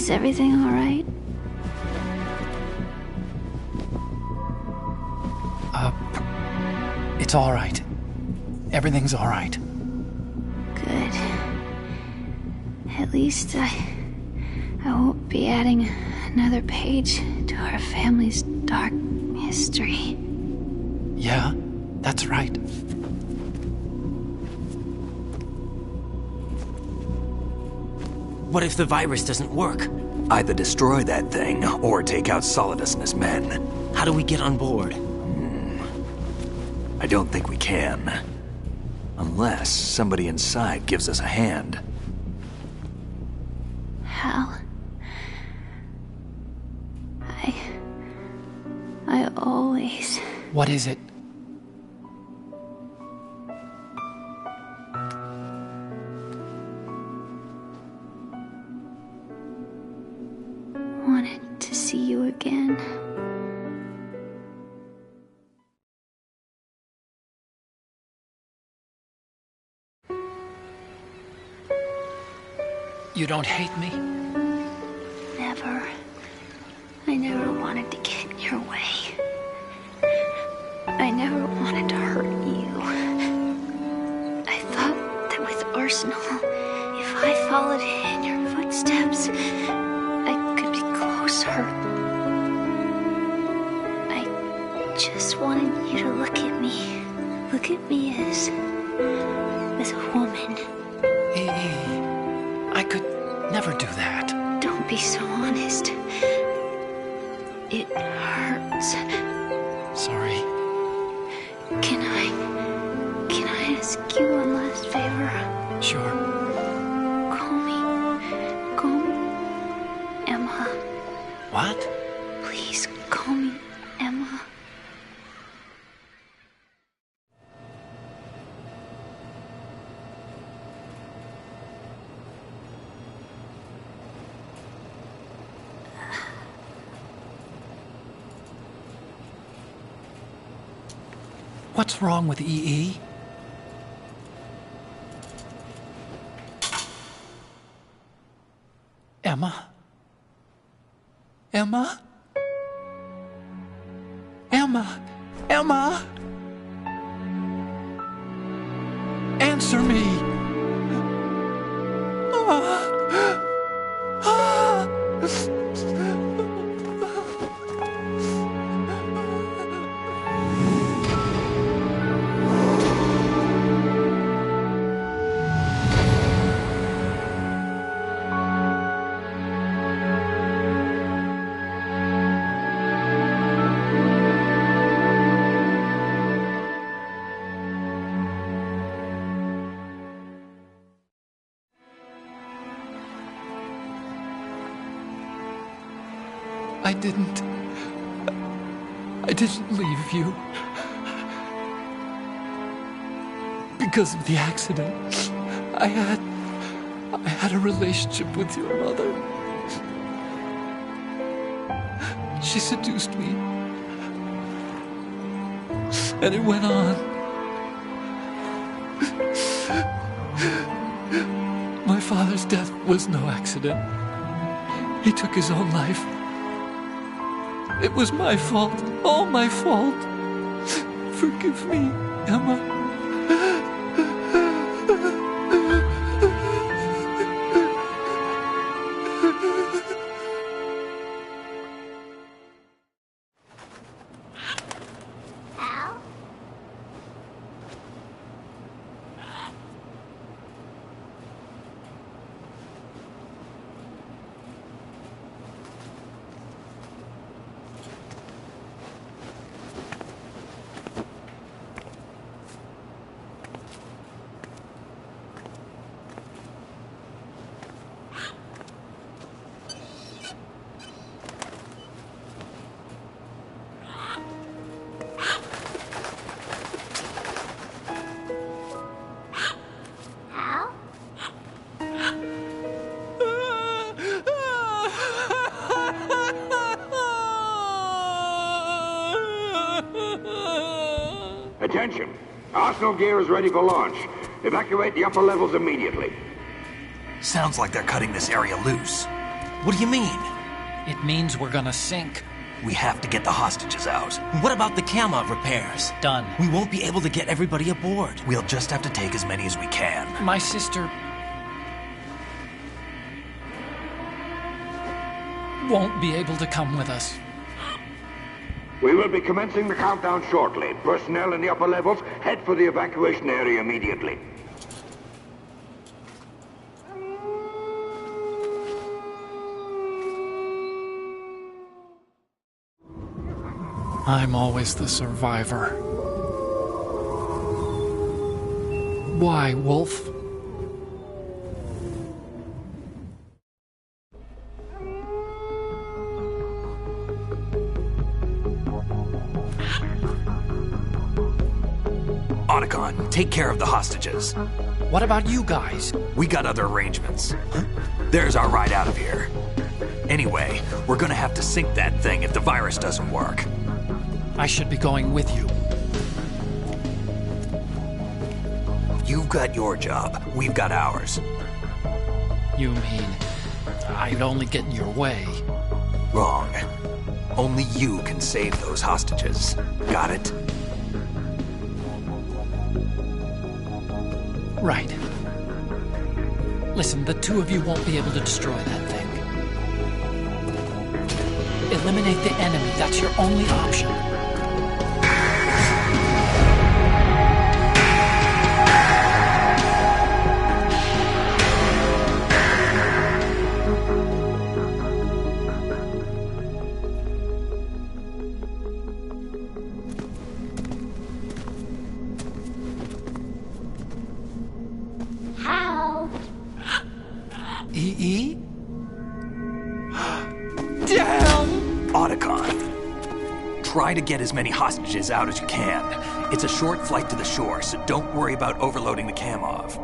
G: everything all right?
F: It's all right. Everything's all right.
G: Good. At least I won't be adding another page to our family's dark history.
F: Yeah, that's right.
A: What if the virus doesn't work?
E: Either destroy that thing, or take out Solidus and his men.
A: How do we get on board?
E: I don't think we can. Unless somebody inside gives us a hand.
G: Hal, I always...
F: What is it?
G: wanted to see you again.
F: You don't hate me?
G: Never. I never wanted to get in your way. I never wanted to hurt you. I thought that with Arsenal, if I followed in your footsteps, I could be closer. I just wanted you to look at me. Look at me as a woman.
F: I could never do that.
G: Don't be so honest. It hurts.
F: Sorry.
G: Can I ask you one last favor?
F: Sure.
G: Call me Emma.
F: What?
G: Please call me Emma.
F: What's wrong with EE? Emma? Emma? Emma? Emma? Answer me! I didn't leave you. Because of the accident, I had a relationship with your mother. She seduced me. And it went on. My father's death was no accident. He took his own life. It was my fault, all my fault. Forgive me, Emma.
H: Attention! Arsenal gear is ready for launch. Evacuate the upper levels immediately.
E: Sounds like they're cutting this area loose.
A: What do you mean?
F: It means we're gonna sink.
E: We have to get the hostages out.
A: What about the camo repairs?
F: Done.
A: We won't be able to get everybody aboard.
E: We'll just have to take as many as we can.
F: My sister won't be able to come with us.
H: We will be commencing the countdown shortly. Personnel in the upper levels, head for the evacuation area immediately.
F: I'm always the survivor. Why, Wolf?
E: Otacon, take care of the hostages.
F: What about you guys?
E: We got other arrangements. There's our ride out of here. Anyway, we're gonna have to sink that thing if the virus doesn't work.
F: I should be going with you.
E: You've got your job. We've got ours.
F: You mean I'd only get in your way?
E: Wrong. Only you can save those hostages. Got it?
F: Right. Listen, the two of you won't be able to destroy that thing. Eliminate the enemy. That's your only option. EE? Damn!
E: Otacon, try to get as many hostages out as you can. It's a short flight to the shore, so don't worry about overloading the Kamov.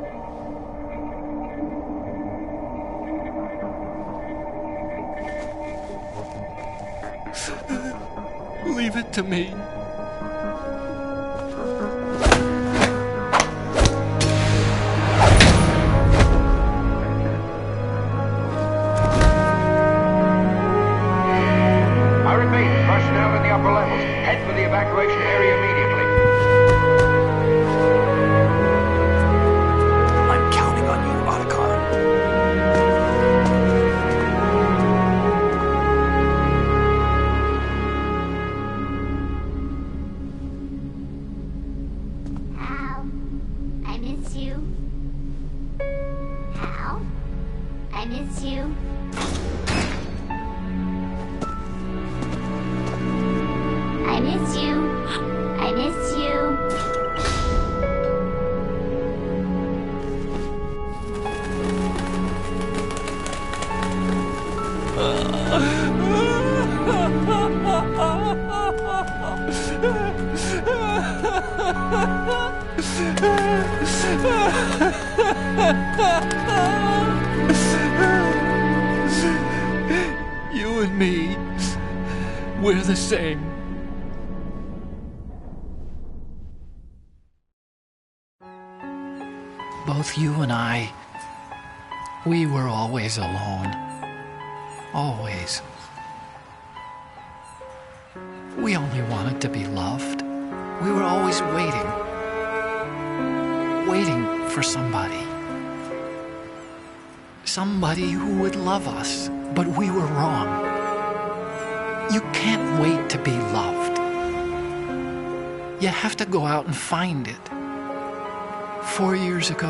F: Leave it to me.
I: miss you. I miss you. I miss you.
F: You and me, we're the same. Both you and I, we were always alone. Always. We only wanted to be loved. We were always waiting. Waiting for somebody. Somebody who would love us, but we were wrong. You can't wait to be loved. You have to go out and find it. 4 years ago,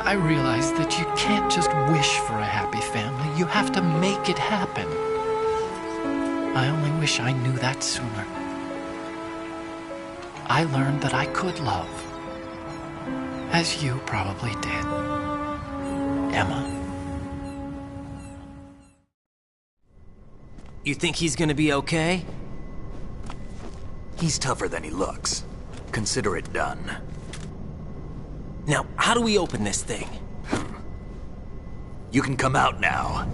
F: I realized that you can't just wish for a happy family. You have to make it happen. I only wish I knew that sooner. I learned that I could love, as you probably did, Emma.
A: You think he's gonna be okay?
E: He's tougher than he looks. Consider it done.
A: Now, how do we open this thing?
E: You can come out now.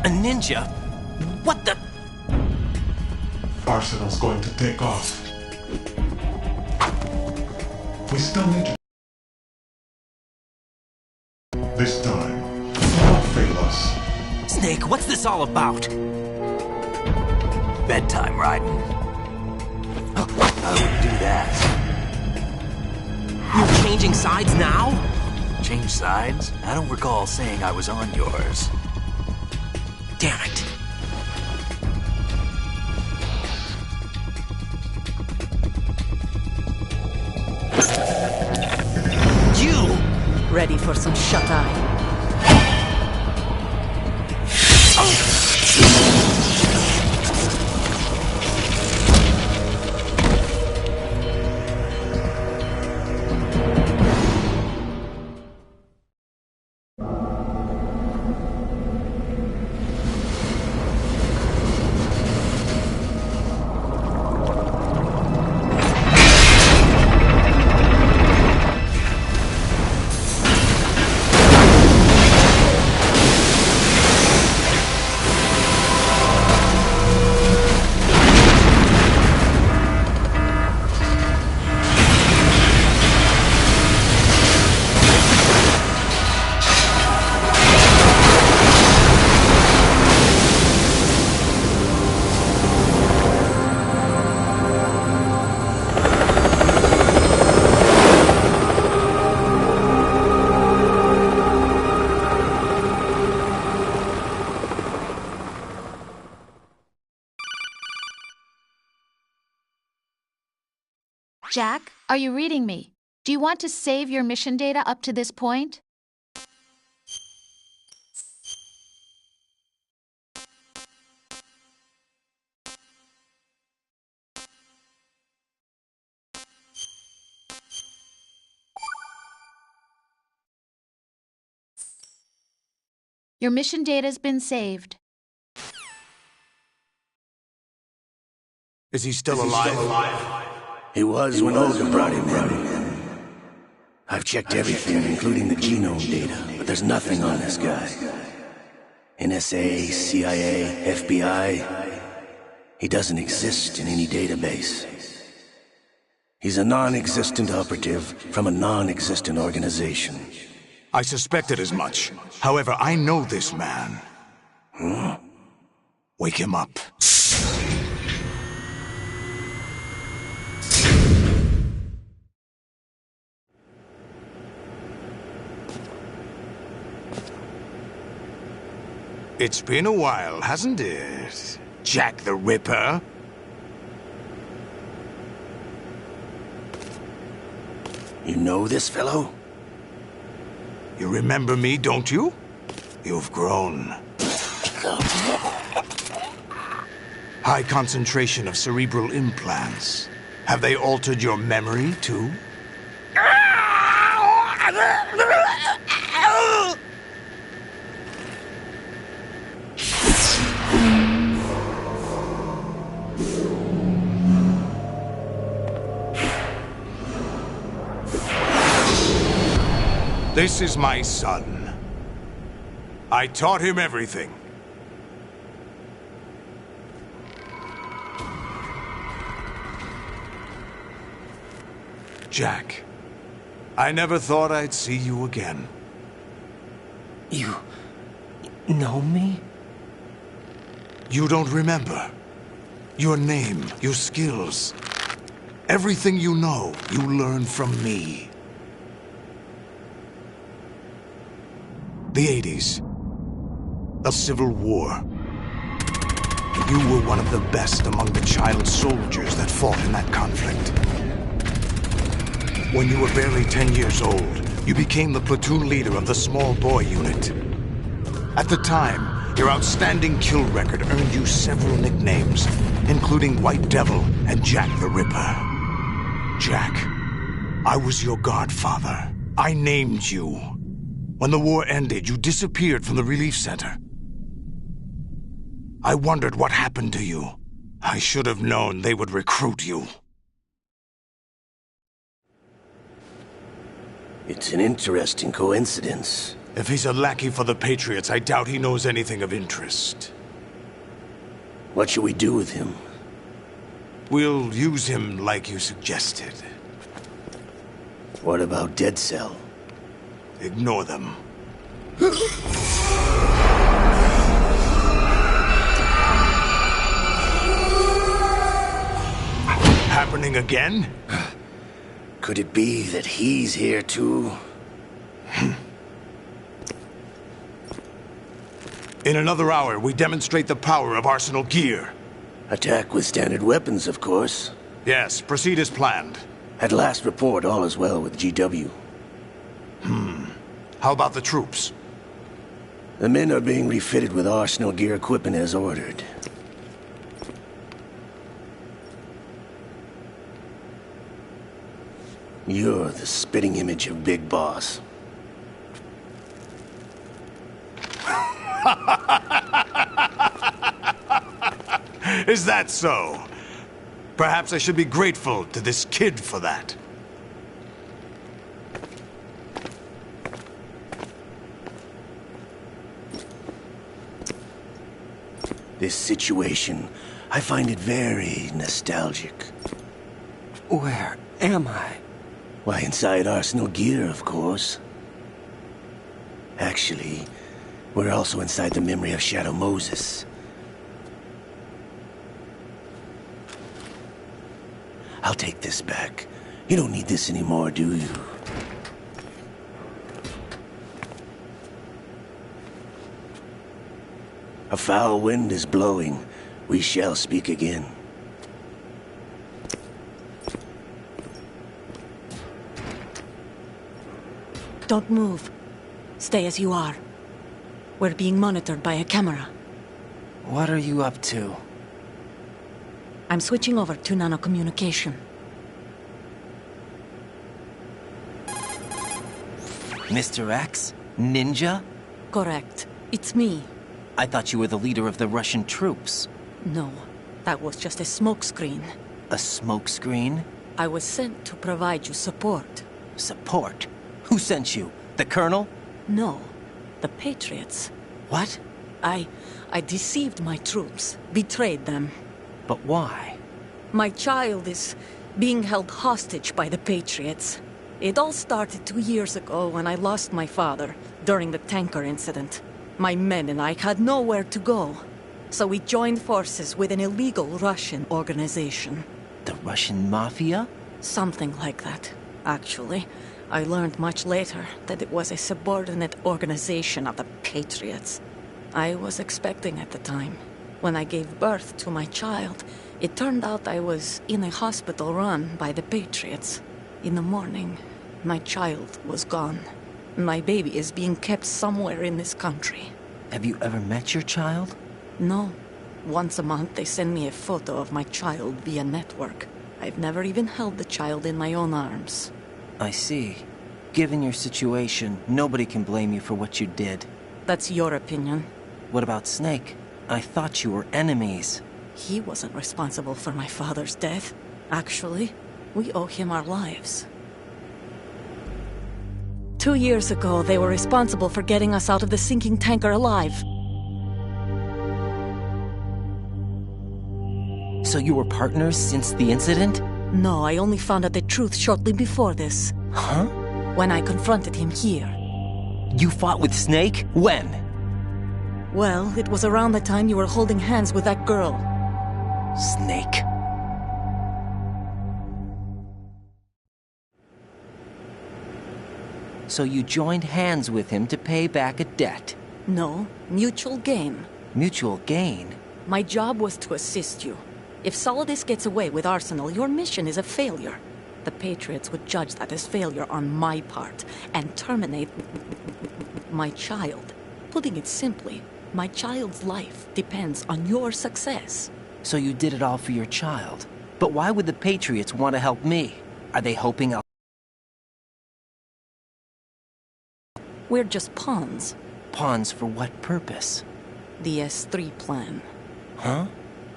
A: A ninja? What the?
B: Arsenal's going to take off. We still need to... This time, don't fail us.
A: Snake, what's this all about?
E: Bedtime, Raiden. I wouldn't do that.
A: You're changing sides now?
E: Change sides? I don't recall saying I was on yours.
A: Damn it. You!
J: Ready for some shut-eye?
K: Jack, are you reading me? Do you want to save your mission data up to this point? Your mission data's been saved.
L: Is he still alive?
M: He was when Olga brought him in. I've checked everything, including the genome data, but there's nothing on this guy. NSA, CIA, FBI. He doesn't exist in any database. He's a non-existent operative from a non-existent organization.
L: I suspected as much. However, I know this man.
M: Huh?
L: Wake him up. It's been a while, hasn't it? Jack the Ripper?
M: You know this fellow?
L: You remember me, don't you? You've grown. High concentration of cerebral implants. Have they altered your memory, too? This is my son. I taught him everything. Jack, I never thought I'd see you again.
A: You know me?
L: You don't remember. Your name, your skills. Everything you know, you learned from me. The 80s. The Civil War. You were one of the best among the child soldiers that fought in that conflict. When you were barely 10 years old, you became the platoon leader of the small boy unit. At the time, your outstanding kill record earned you several nicknames, including White Devil and Jack the Ripper. Jack, I was your godfather. I named you. When the war ended, you disappeared from the relief center. I wondered what happened to you. I should have known they would recruit you.
M: It's an interesting coincidence.
L: If he's a lackey for the Patriots, I doubt he knows anything of interest.
M: What should we do with him?
L: We'll use him like you suggested.
M: What about Dead Cell?
L: Ignore them. Happening again?
M: Could it be that he's here too?
L: In another hour, we demonstrate the power of Arsenal gear.
M: Attack with standard weapons, of course.
L: Yes, proceed as planned.
M: At last report, all is well with GW.
L: How about the troops?
M: The men are being refitted with Arsenal gear equipment as ordered. You're the spitting image of Big Boss.
L: Is that so? Perhaps I should be grateful to this kid for that.
M: This situation, I find it very nostalgic.
A: Where am I?
M: Why, inside Arsenal gear, of course. Actually, we're also inside the memory of Shadow Moses. I'll take this back. You don't need this anymore, do you? A foul wind is blowing. We shall speak again.
J: Don't move. Stay as you are. We're being monitored by a camera.
A: What are you up to?
J: I'm switching over to nanocommunication.
A: Mr. X? Ninja?
J: Correct. It's me.
A: I thought you were the leader of the Russian troops.
J: No, that was just a smokescreen.
A: A smokescreen?
J: I was sent to provide you support.
A: Support? Who sent you? The Colonel?
J: No, the Patriots.
A: What?
J: I deceived my troops, betrayed them.
A: But why?
J: My child is being held hostage by the Patriots. It all started 2 years ago when I lost my father during the tanker incident. My men and I had nowhere to go, so we joined forces with an illegal Russian organization.
A: The Russian Mafia?
J: Something like that, actually. I learned much later that it was a subordinate organization of the Patriots. I was expecting at the time. When I gave birth to my child, it turned out I was in a hospital run by the Patriots. In the morning, my child was gone. My baby is being kept somewhere in this country.
A: Have you ever met your child?
J: No. Once a month, they send me a photo of my child via network. I've never even held the child in my own arms.
A: I see. Given your situation, nobody can blame you for what you did.
J: That's your opinion.
A: What about Snake? I thought you were enemies.
J: He wasn't responsible for my father's death. Actually, we owe him our lives. 2 years ago, they were responsible for getting us out of the sinking tanker alive.
A: So you were partners since the incident?
J: No, I only found out the truth shortly before this.
A: Huh?
J: When I confronted him here.
A: You fought with Snake? When?
J: Well, it was around the time you were holding hands with that girl.
A: Snake. So you joined hands with him to pay back a debt?
J: No, mutual gain.
A: Mutual gain?
J: My job was to assist you. If Solidus gets away with Arsenal, your mission is a failure. The Patriots would judge that as failure on my part and terminate my child. Putting it simply, my child's life depends on your success.
A: So you did it all for your child. But why would the Patriots want to help me? Are they hoping I'll...
J: We're just pawns.
A: Pawns for what purpose?
J: The S3 plan.
A: Huh?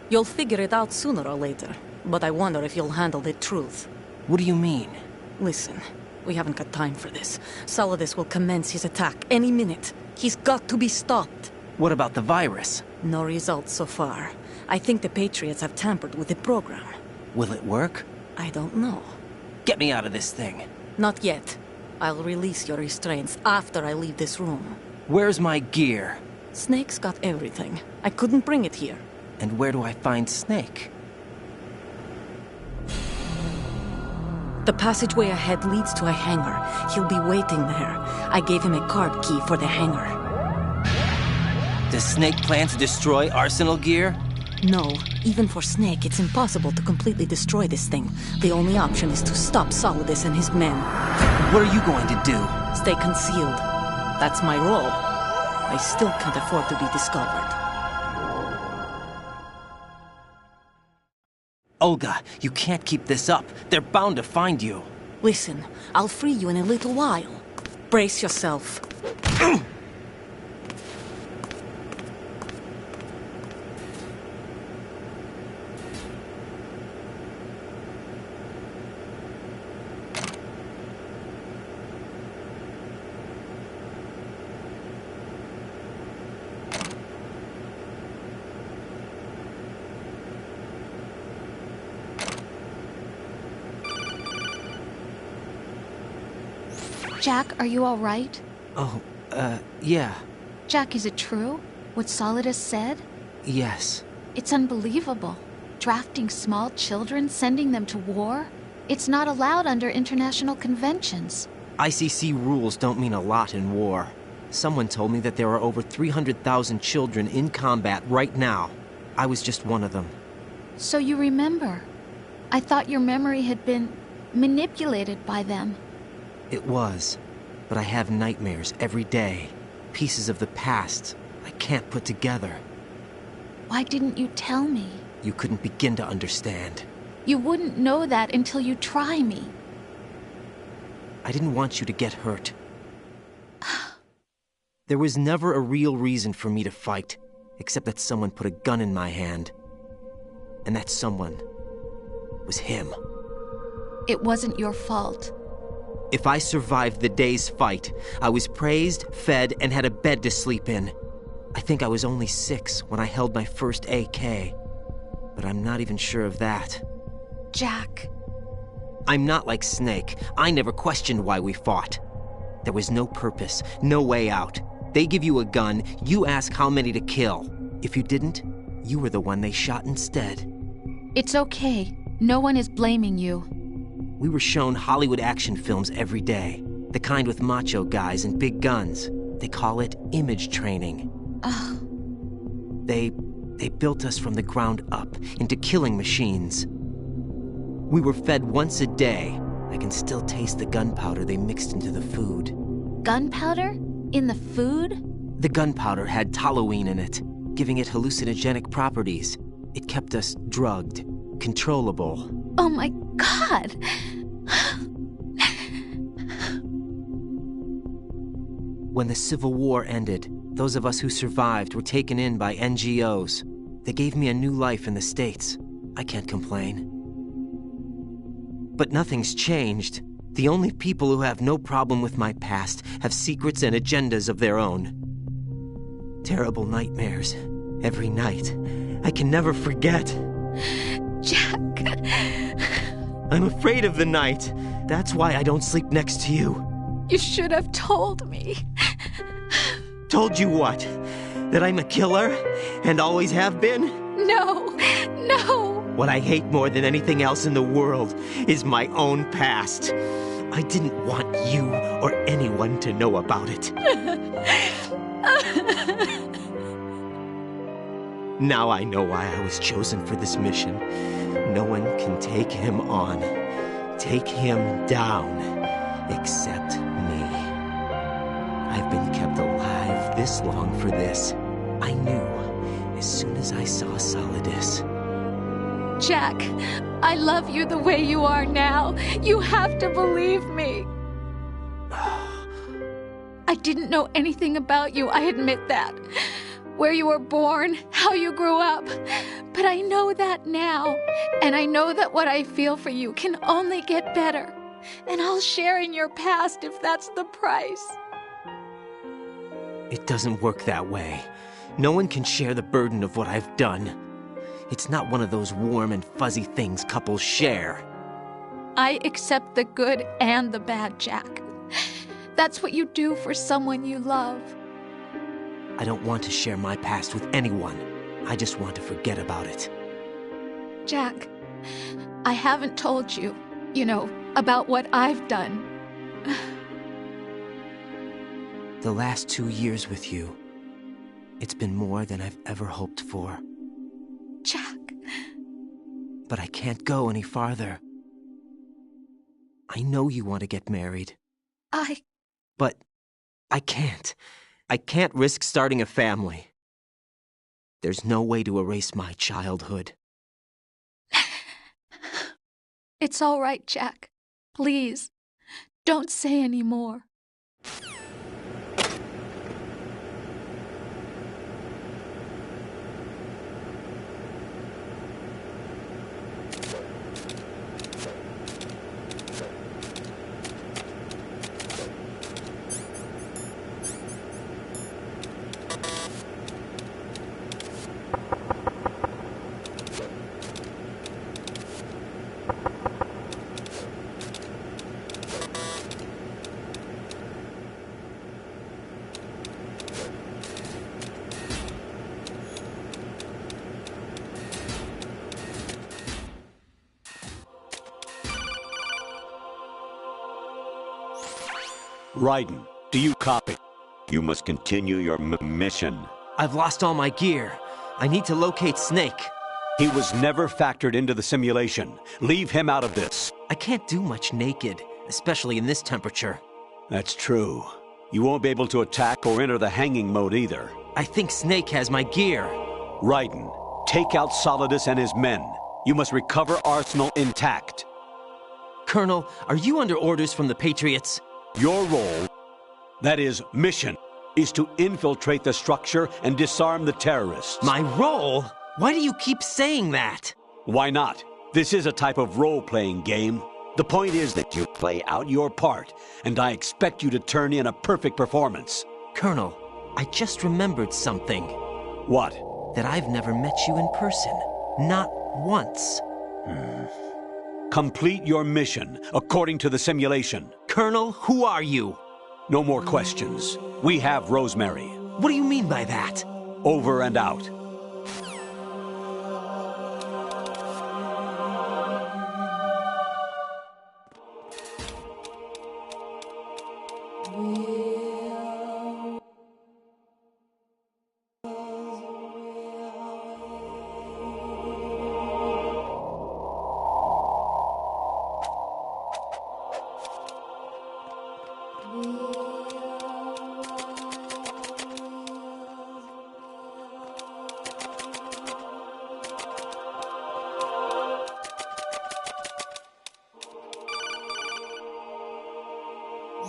J: You'll figure it out sooner or later, but I wonder if you'll handle the truth.
A: What do you mean?
J: Listen, we haven't got time for this. Solidus will commence his attack any minute. He's got to be stopped.
A: What about the virus?
J: No results so far. I think the Patriots have tampered with the program.
A: Will it work?
J: I don't know.
A: Get me out of this thing.
J: Not yet. I'll release your restraints after I leave this room.
A: Where's my gear?
J: Snake's got everything. I couldn't bring it here.
A: And where do I find Snake?
J: The passageway ahead leads to a hangar. He'll be waiting there. I gave him a card key for the hangar.
A: Does Snake plan to destroy Arsenal gear?
J: No. Even for Snake, it's impossible to completely destroy this thing. The only option is to stop Solidus and his men.
A: What are you going to do?
J: Stay concealed. That's my role. I still can't afford to be discovered.
A: Olga, you can't keep this up. They're bound to find you.
J: Listen, I'll free you in a little while. Brace yourself.
K: Jack, are you all right?
A: Oh, yeah.
K: Jack, is it true? What Solidus said?
A: Yes.
K: It's unbelievable. Drafting small children, sending them to war? It's not allowed under international conventions.
A: ICC rules don't mean a lot in war. Someone told me that there are over 300,000 children in combat right now. I was just one of them.
K: So you remember. I thought your memory had been manipulated by them.
A: It was, but I have nightmares every day. Pieces of the past I can't put together.
K: Why didn't you tell me?
A: You couldn't begin to understand.
K: You wouldn't know that until you try me.
A: I didn't want you to get hurt. There was never a real reason for me to fight, except that someone put a gun in my hand. And that someone was him.
K: It wasn't your fault.
A: If I survived the day's fight, I was praised, fed, and had a bed to sleep in. I think I was only 6 when I held my first AK. But I'm not even sure of that.
K: Jack.
A: I'm not like Snake. I never questioned why we fought. There was no purpose, no way out. They give you a gun, you ask how many to kill. If you didn't, you were the one they shot instead.
K: It's okay. No one is blaming you.
A: We were shown Hollywood action films every day. The kind with macho guys and big guns. They call it image training.
K: Ugh.
A: They built us from the ground up into killing machines. We were fed once a day. I can still taste the gunpowder they mixed into the food.
K: Gunpowder? In the food?
A: The gunpowder had toluene in it, giving it hallucinogenic properties. It kept us drugged, controllable.
K: Oh my God!
A: When the Civil War ended, those of us who survived were taken in by NGOs. They gave me a new life in the States. I can't complain. But nothing's changed. The only people who have no problem with my past have secrets and agendas of their own. Terrible nightmares. Every night. I can never forget.
K: Jack.
A: I'm afraid of the night. That's why I don't sleep next to you.
K: You should have told me.
A: Told you what? That I'm a killer? And always have been?
K: No.
A: What I hate more than anything else in the world is my own past. I didn't want you or anyone to know about it. Now I know why I was chosen for this mission. No one can take him on, take him down, except me. I've been kept alive this long for this. I knew as soon as I saw Solidus.
K: Jack, I love you the way you are now. You have to believe me. I didn't know anything about you, I admit that. Where you were born, how you grew up. But I know that now. And I know that what I feel for you can only get better. And I'll share in your past if that's the price.
A: It doesn't work that way. No one can share the burden of what I've done. It's not one of those warm and fuzzy things couples share.
K: I accept the good and the bad, Jack. That's what you do for someone you love.
A: I don't want to share my past with anyone. I just want to forget about it.
K: Jack, I haven't told you, about what I've done.
A: The last 2 years with you, it's been more than I've ever hoped for.
K: Jack.
A: But I can't go any farther. I know you want to get married. But I can't. I can't risk starting a family. There's no way to erase my childhood.
K: It's all right, Jack. Please, don't say any more.
D: Raiden, do you copy? You must continue your mission.
A: I've lost all my gear. I need to locate Snake.
D: He was never factored into the simulation. Leave him out of this.
A: I can't do much naked, especially in this temperature.
D: That's true. You won't be able to attack or enter the hanging mode either.
A: I think Snake has my gear.
D: Raiden, take out Solidus and his men. You must recover Arsenal intact.
A: Colonel, are you under orders from the Patriots?
D: Your role, that is, mission, is to infiltrate the structure and disarm the terrorists.
A: My role? Why do you keep saying that?
D: Why not? This is a type of role-playing game. The point is that you play out your part, and I expect you to turn in a perfect performance.
A: Colonel, I just remembered something.
D: What?
A: That I've never met you in person. Not once.
D: Complete your mission, according to the simulation.
A: Colonel, who are you?
D: No more questions. We have Rosemary.
A: What do you mean by that?
D: Over and out.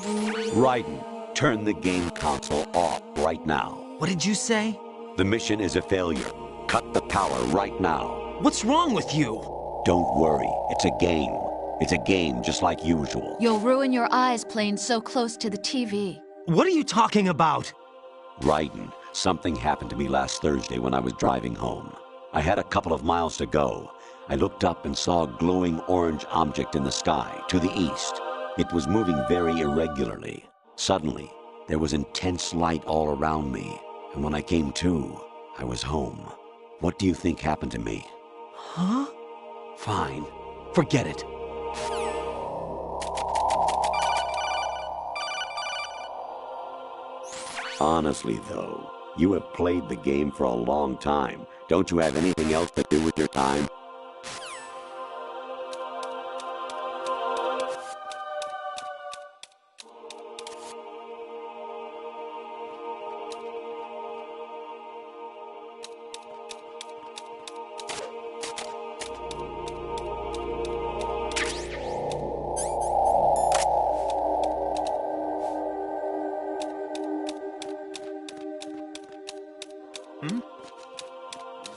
D: Raiden, turn the game console off right now.
A: What did you say?
D: The mission is a failure. Cut the power right now.
A: What's wrong with you?
D: Don't worry, it's a game. It's a game just like usual.
K: You'll ruin your eyes playing so close to the TV.
A: What are you talking about?
D: Raiden, something happened to me last Thursday when I was driving home. I had a couple of miles to go. I looked up and saw a glowing orange object in the sky, to the east. It was moving very irregularly. Suddenly, there was intense light all around me, and when I came to, I was home. What do you think happened to me?
A: Huh?
D: Fine. Forget it. Honestly, though, you have played the game for a long time. Don't you have anything else to do with your time?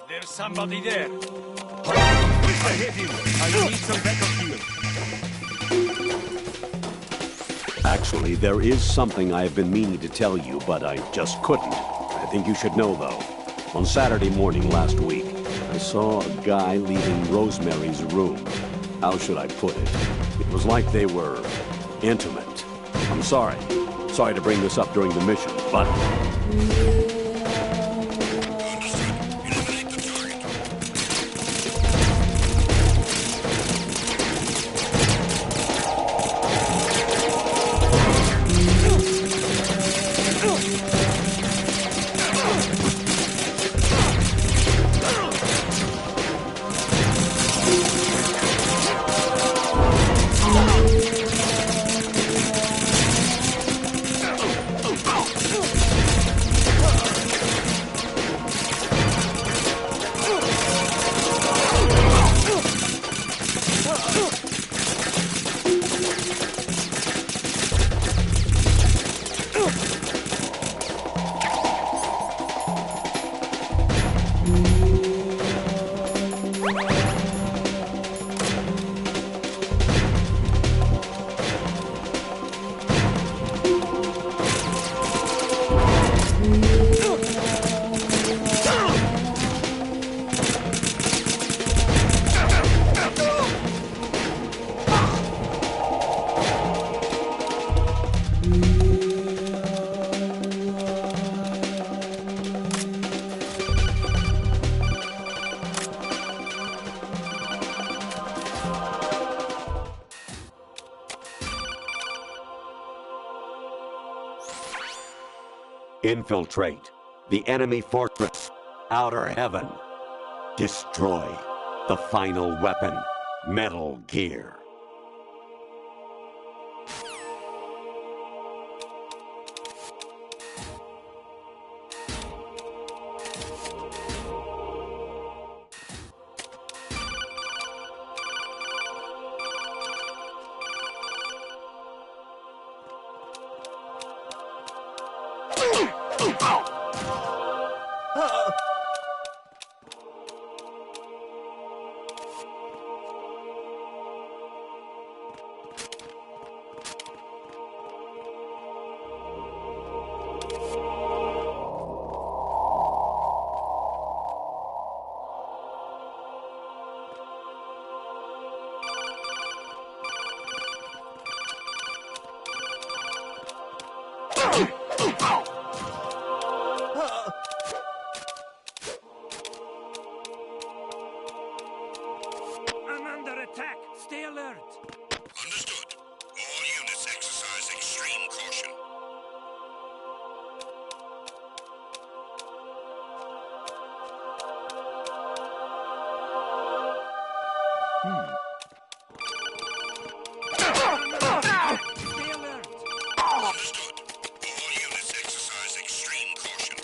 N: There's somebody there. I hit him. I need some backup here.
D: Actually, there is something I have been meaning to tell you, but I just couldn't. I think you should know, though. On Saturday morning last week, I saw a guy leaving Rosemary's room. How should I put it? It was like they were intimate. I'm sorry. Sorry to bring this up during the mission, but... Infiltrate the enemy fortress, Outer Heaven. Destroy the final weapon, Metal Gear.
N: I'm under attack. Stay alert.
L: Understood. All units exercise extreme caution.
N: Stay alert.
L: Understood. All units exercise extreme caution.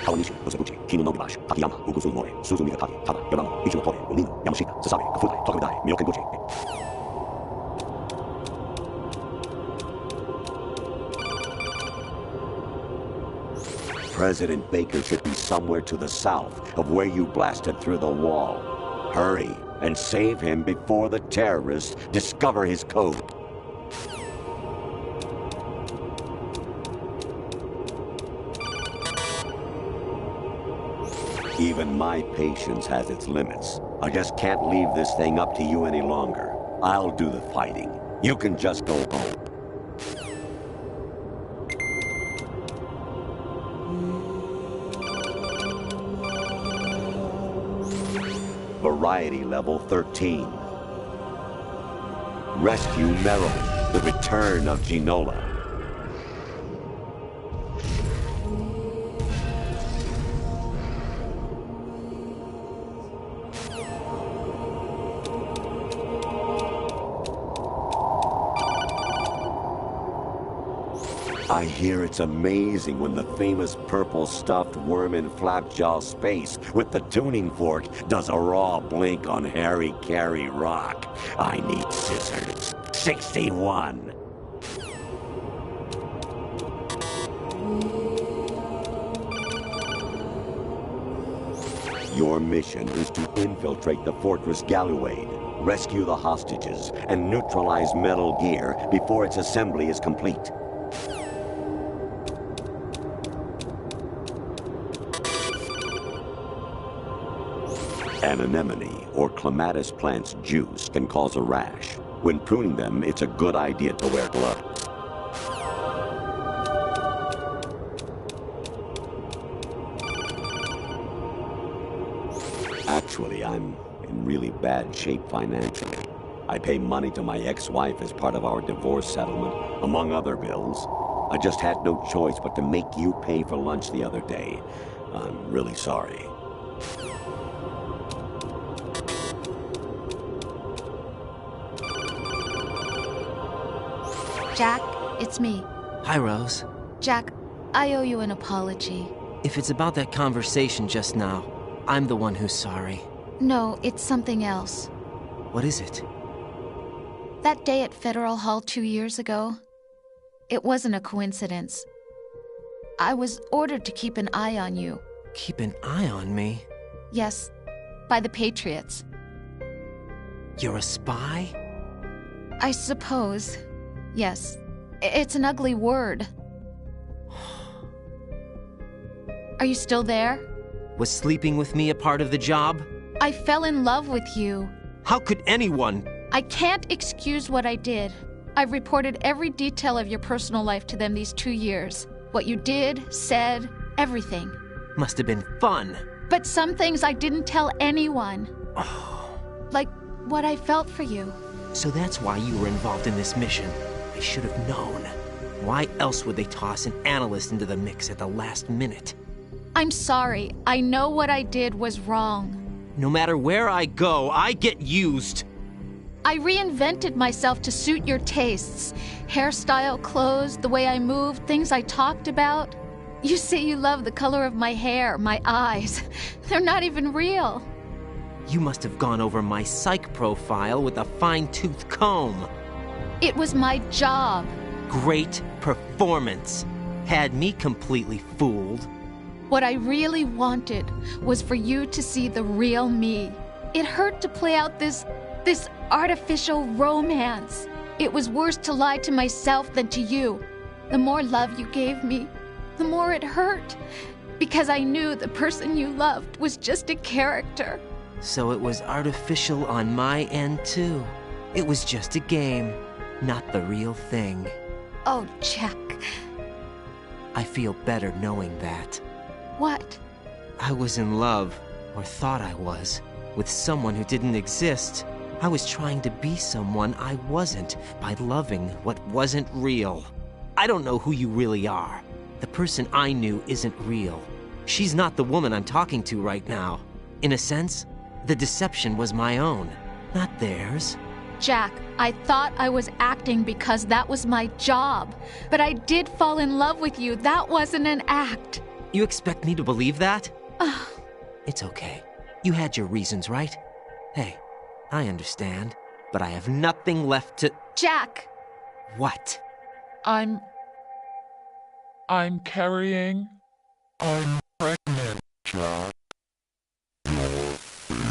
D: Kawanishi, Osabuchi, Kino no Nibashi, Takayama, Ugusu Mori, Suzu Mikataki, Tada, Yorama, Ichino Tori, Umino, Yamashita, Sasabe, Kafudai, Tokudai, Miyokenbuchi. President Baker should be somewhere to the south of where you blasted through the wall. Hurry and save him before the terrorists discover his code. Even my patience has its limits. I just can't leave this thing up to you any longer. I'll do the fighting. You can just go home. Variety level 13. Rescue Merrill, the return of Ginola. I hear it's amazing when the famous purple stuffed worm in Flapjaw space with the tuning fork does a raw blink on Harry Carey Rock. I need scissors. 61. Your mission is to infiltrate the Fortress Galluade, rescue the hostages, and neutralize Metal Gear before its assembly is complete. An anemone or clematis plant's juice can cause a rash. When pruning them, it's a good idea to wear gloves. Actually, I'm in really bad shape financially. I pay money to my ex-wife as part of our divorce settlement, among other bills. I just had no choice but to make you pay for lunch the other day. I'm really sorry.
K: Jack, it's me.
A: Hi, Rose.
K: Jack, I owe you an apology.
A: If it's about that conversation just now, I'm the one who's sorry.
K: No, it's something else.
A: What is it?
K: That day at Federal Hall 2 years ago, it wasn't a coincidence. I was ordered to keep an eye on you.
A: Keep an eye on me?
K: Yes, by the Patriots.
A: You're a spy?
K: I suppose. Yes. It's an ugly word. Are you still there?
A: Was sleeping with me a part of the job?
K: I fell in love with you.
A: How could anyone?
K: I can't excuse what I did. I've reported every detail of your personal life to them these 2 years. What you did, said, everything.
A: Must have been fun.
K: But some things I didn't tell anyone. Like what I felt for you.
A: So that's why you were involved in this mission. I should have known. Why else would they toss an analyst into the mix at the last minute?
K: I'm sorry. I know what I did was wrong.
A: No matter where I go, I get used.
K: I reinvented myself to suit your tastes. Hairstyle, clothes, the way I moved, things I talked about. You say you love the color of my hair, my eyes. They're not even real.
A: You must have gone over my psych profile with a fine-tooth comb.
K: It was my job.
A: Great performance. Had me completely fooled.
K: What I really wanted was for you to see the real me. It hurt to play out this artificial romance. It was worse to lie to myself than to you. The more love you gave me, the more it hurt. Because I knew the person you loved was just a character.
A: So it was artificial on my end, too. It was just a game, not the real thing.
K: Oh, Jack.
A: I feel better knowing that.
K: What?
A: I was in love, or thought I was, with someone who didn't exist. I was trying to be someone I wasn't by loving what wasn't real. I don't know who you really are. The person I knew isn't real. She's not the woman I'm talking to right now. In a sense, the deception was my own, not theirs.
K: Jack, I thought I was acting because that was my job. But I did fall in love with you. That wasn't an act.
A: You expect me to believe that? It's okay. You had your reasons, right? Hey, I understand, but I have nothing left to...
K: Jack!
A: What?
F: I'm carrying... I'm pregnant, Jack.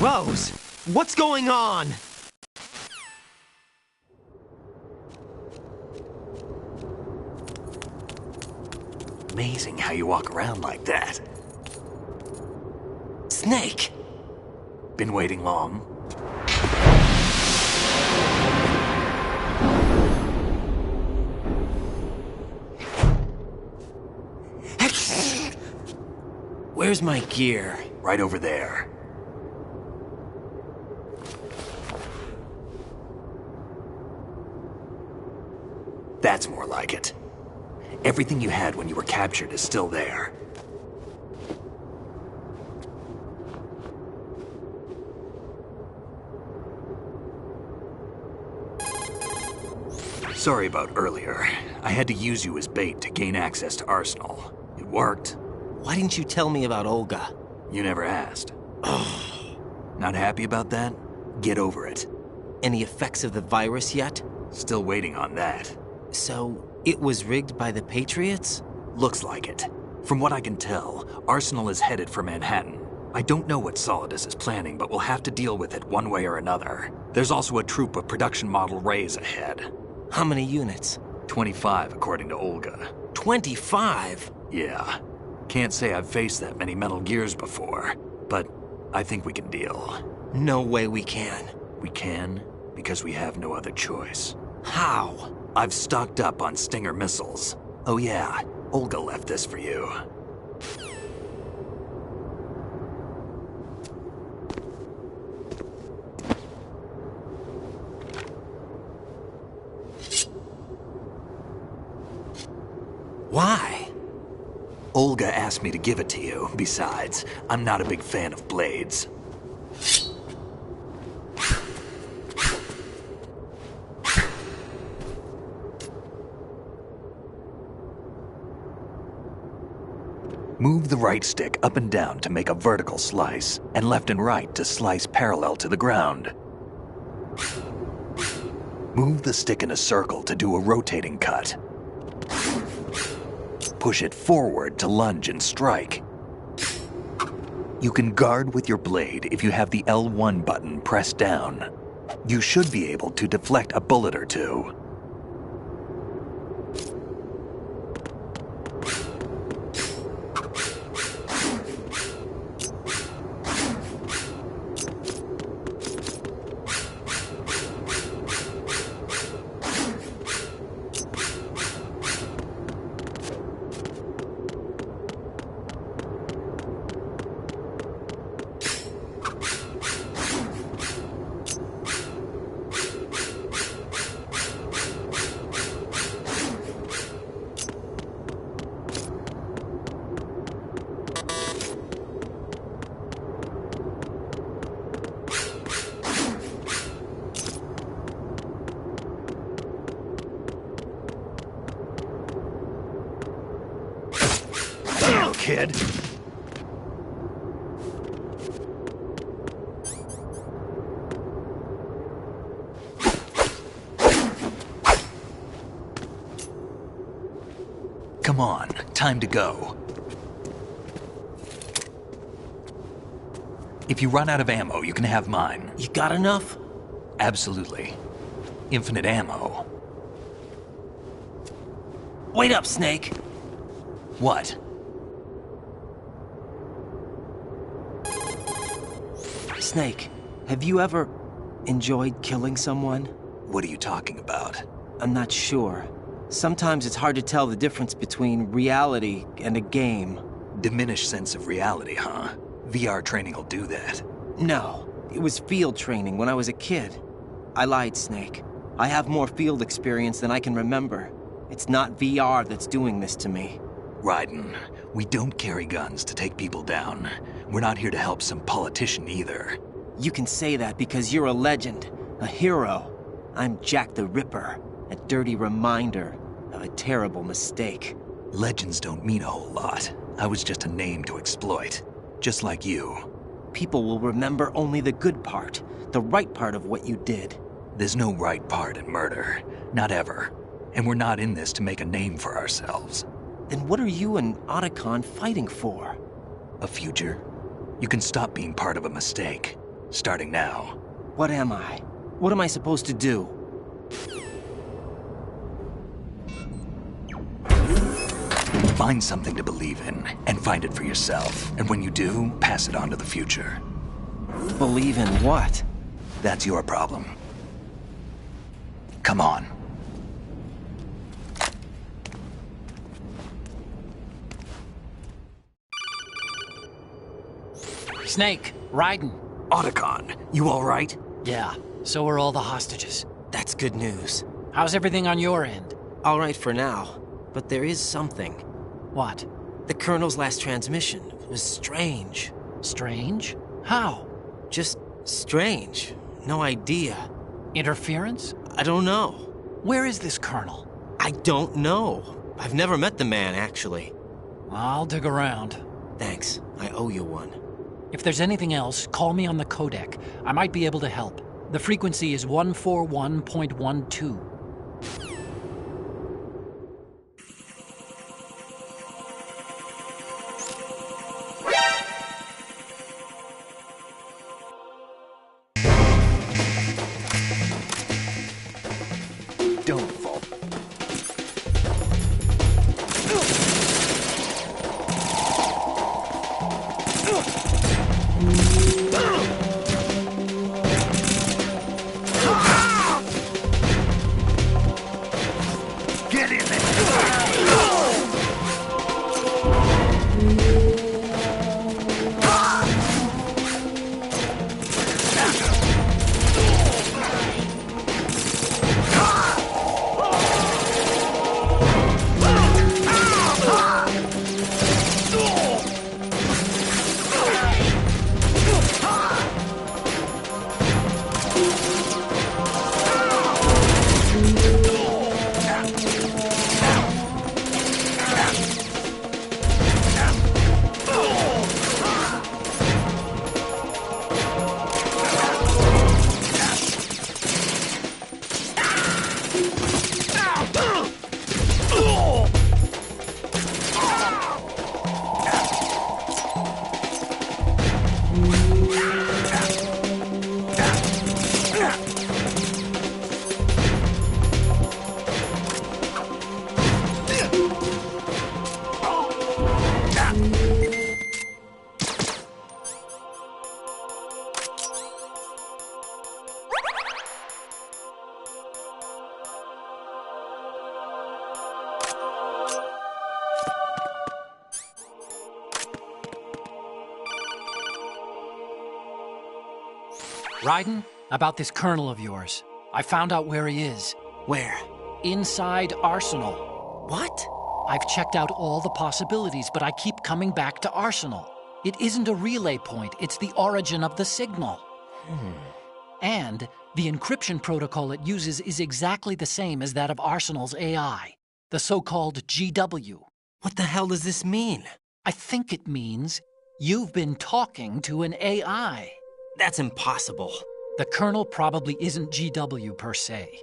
A: Rose! What's going on?
E: Amazing how you walk around like that.
A: Snake!
E: Been waiting long?
A: Where's my gear?
E: Right over there. That's more like it. Everything you had when you were captured is still there. Sorry about earlier. I had to use you as bait to gain access to Arsenal. It worked.
A: Why didn't you tell me about Olga?
E: You never asked. Not happy about that? Get over it.
A: Any effects of the virus yet?
E: Still waiting on that.
A: So, it was rigged by the Patriots?
E: Looks like it. From what I can tell, Arsenal is headed for Manhattan. I don't know what Solidus is planning, but we'll have to deal with it one way or another. There's also a troop of production model Rays ahead.
A: How many units?
E: 25, according to Olga.
A: 25?
E: Yeah. Can't say I've faced that many Metal Gears before, but I think we can deal.
A: No way we can.
E: We can, because we have no other choice.
A: How?
E: I've stocked up on Stinger missiles. Oh yeah, Olga left this for you.
A: Why?
E: Olga asked me to give it to you. Besides, I'm not a big fan of blades. Move the right stick up and down to make a vertical slice, and left and right to slice parallel to the ground. Move the stick in a circle to do a rotating cut. Push it forward to lunge and strike. You can guard with your blade if you have the L1 button pressed down. You should be able to deflect a bullet or two. Kid. Come on, time to go. If you run out of ammo, you can have mine.
A: You got enough?
E: Absolutely. Infinite ammo.
A: Wait up, Snake.
E: What?
A: Snake, have you ever enjoyed killing someone?
E: What are you talking about?
A: I'm not sure. Sometimes it's hard to tell the difference between reality and a game.
E: Diminished sense of reality, huh? VR training will do that.
A: No, it was field training when I was a kid. I lied, Snake. I have more field experience than I can remember. It's not VR that's doing this to me.
E: Raiden, we don't carry guns to take people down. We're not here to help some politician either.
A: You can say that because you're a legend, a hero. I'm Jack the Ripper, a dirty reminder of a terrible mistake.
E: Legends don't mean a whole lot. I was just a name to exploit, just like you.
A: People will remember only the good part, the right part of what you did.
E: There's no right part in murder, not ever. And we're not in this to make a name for ourselves.
A: Then what are you and Otacon fighting for?
E: A future? You can stop being part of a mistake, starting now.
A: What am I? What am I supposed to do?
E: Find something to believe in, and find it for yourself. And when you do, pass it on to the future.
A: Believe in what?
E: That's your problem. Come on.
O: Snake, Raiden.
E: Otacon, you all right?
O: Yeah, so are all the hostages.
A: That's good news.
O: How's everything on your end?
A: All right for now, but there is something.
O: What?
A: The Colonel's last transmission was strange.
O: Strange? How?
A: Just strange. No idea.
O: Interference?
A: I don't know.
O: Where is this Colonel?
A: I don't know. I've never met the man, actually.
O: I'll dig around.
A: Thanks. I owe you one.
O: If there's anything else, call me on the codec. I might be able to help. The frequency is 141.12.
E: Don't fall.
N: Get in there!
O: Raiden, about this Colonel of yours. I found out where he is.
A: Where?
O: Inside Arsenal.
A: What?
O: I've checked out all the possibilities, but I keep coming back to Arsenal. It isn't a relay point, it's the origin of the signal. And the encryption protocol it uses is exactly the same as that of Arsenal's AI, the so-called GW.
A: What the hell does this mean?
O: I think it means you've been talking to an AI.
A: That's impossible.
O: The Colonel probably isn't GW per se.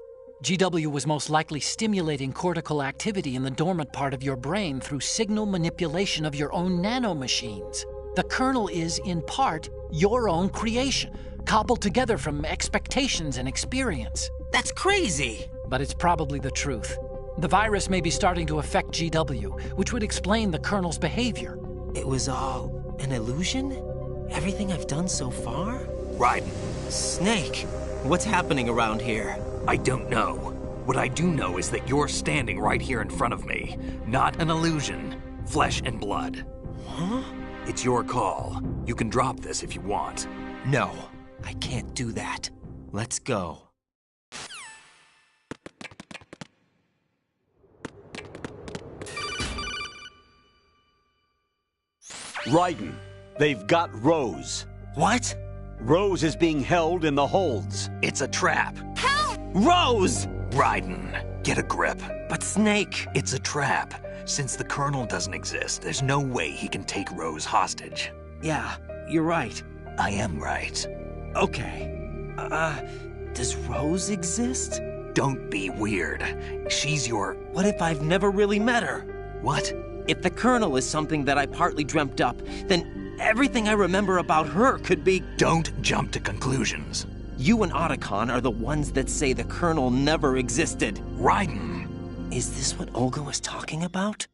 O: GW was most likely stimulating cortical activity in the dormant part of your brain through signal manipulation of your own nanomachines. The Colonel is, in part, your own creation, cobbled together from expectations and experience.
A: That's crazy!
O: But it's probably the truth. The virus may be starting to affect GW, which would explain the Colonel's behavior.
A: It was all an illusion? Everything I've done so far?
E: Raiden.
A: Snake, what's happening around here?
E: I don't know. What I do know is that you're standing right here in front of me. Not an illusion. Flesh and blood.
A: Huh?
E: It's your call. You can drop this if you want.
A: No, I can't do that. Let's go.
D: Raiden, they've got Rose.
A: What?
D: Rose is being held in the holds.
E: It's a trap.
A: Help! Rose!
E: Raiden, get a grip.
A: But Snake...
E: It's a trap. Since the Colonel doesn't exist, there's no way he can take Rose hostage.
A: Yeah, you're right.
E: I am right.
A: Okay. Does Rose exist?
E: Don't be weird. She's your...
A: What if I've never really met her?
E: What?
A: If the Colonel is something that I partly dreamt up, then everything I remember about her could be...
E: Don't jump to conclusions.
A: You and Otacon are the ones that say the Colonel never existed.
E: Raiden!
A: Is this what Olga was talking about?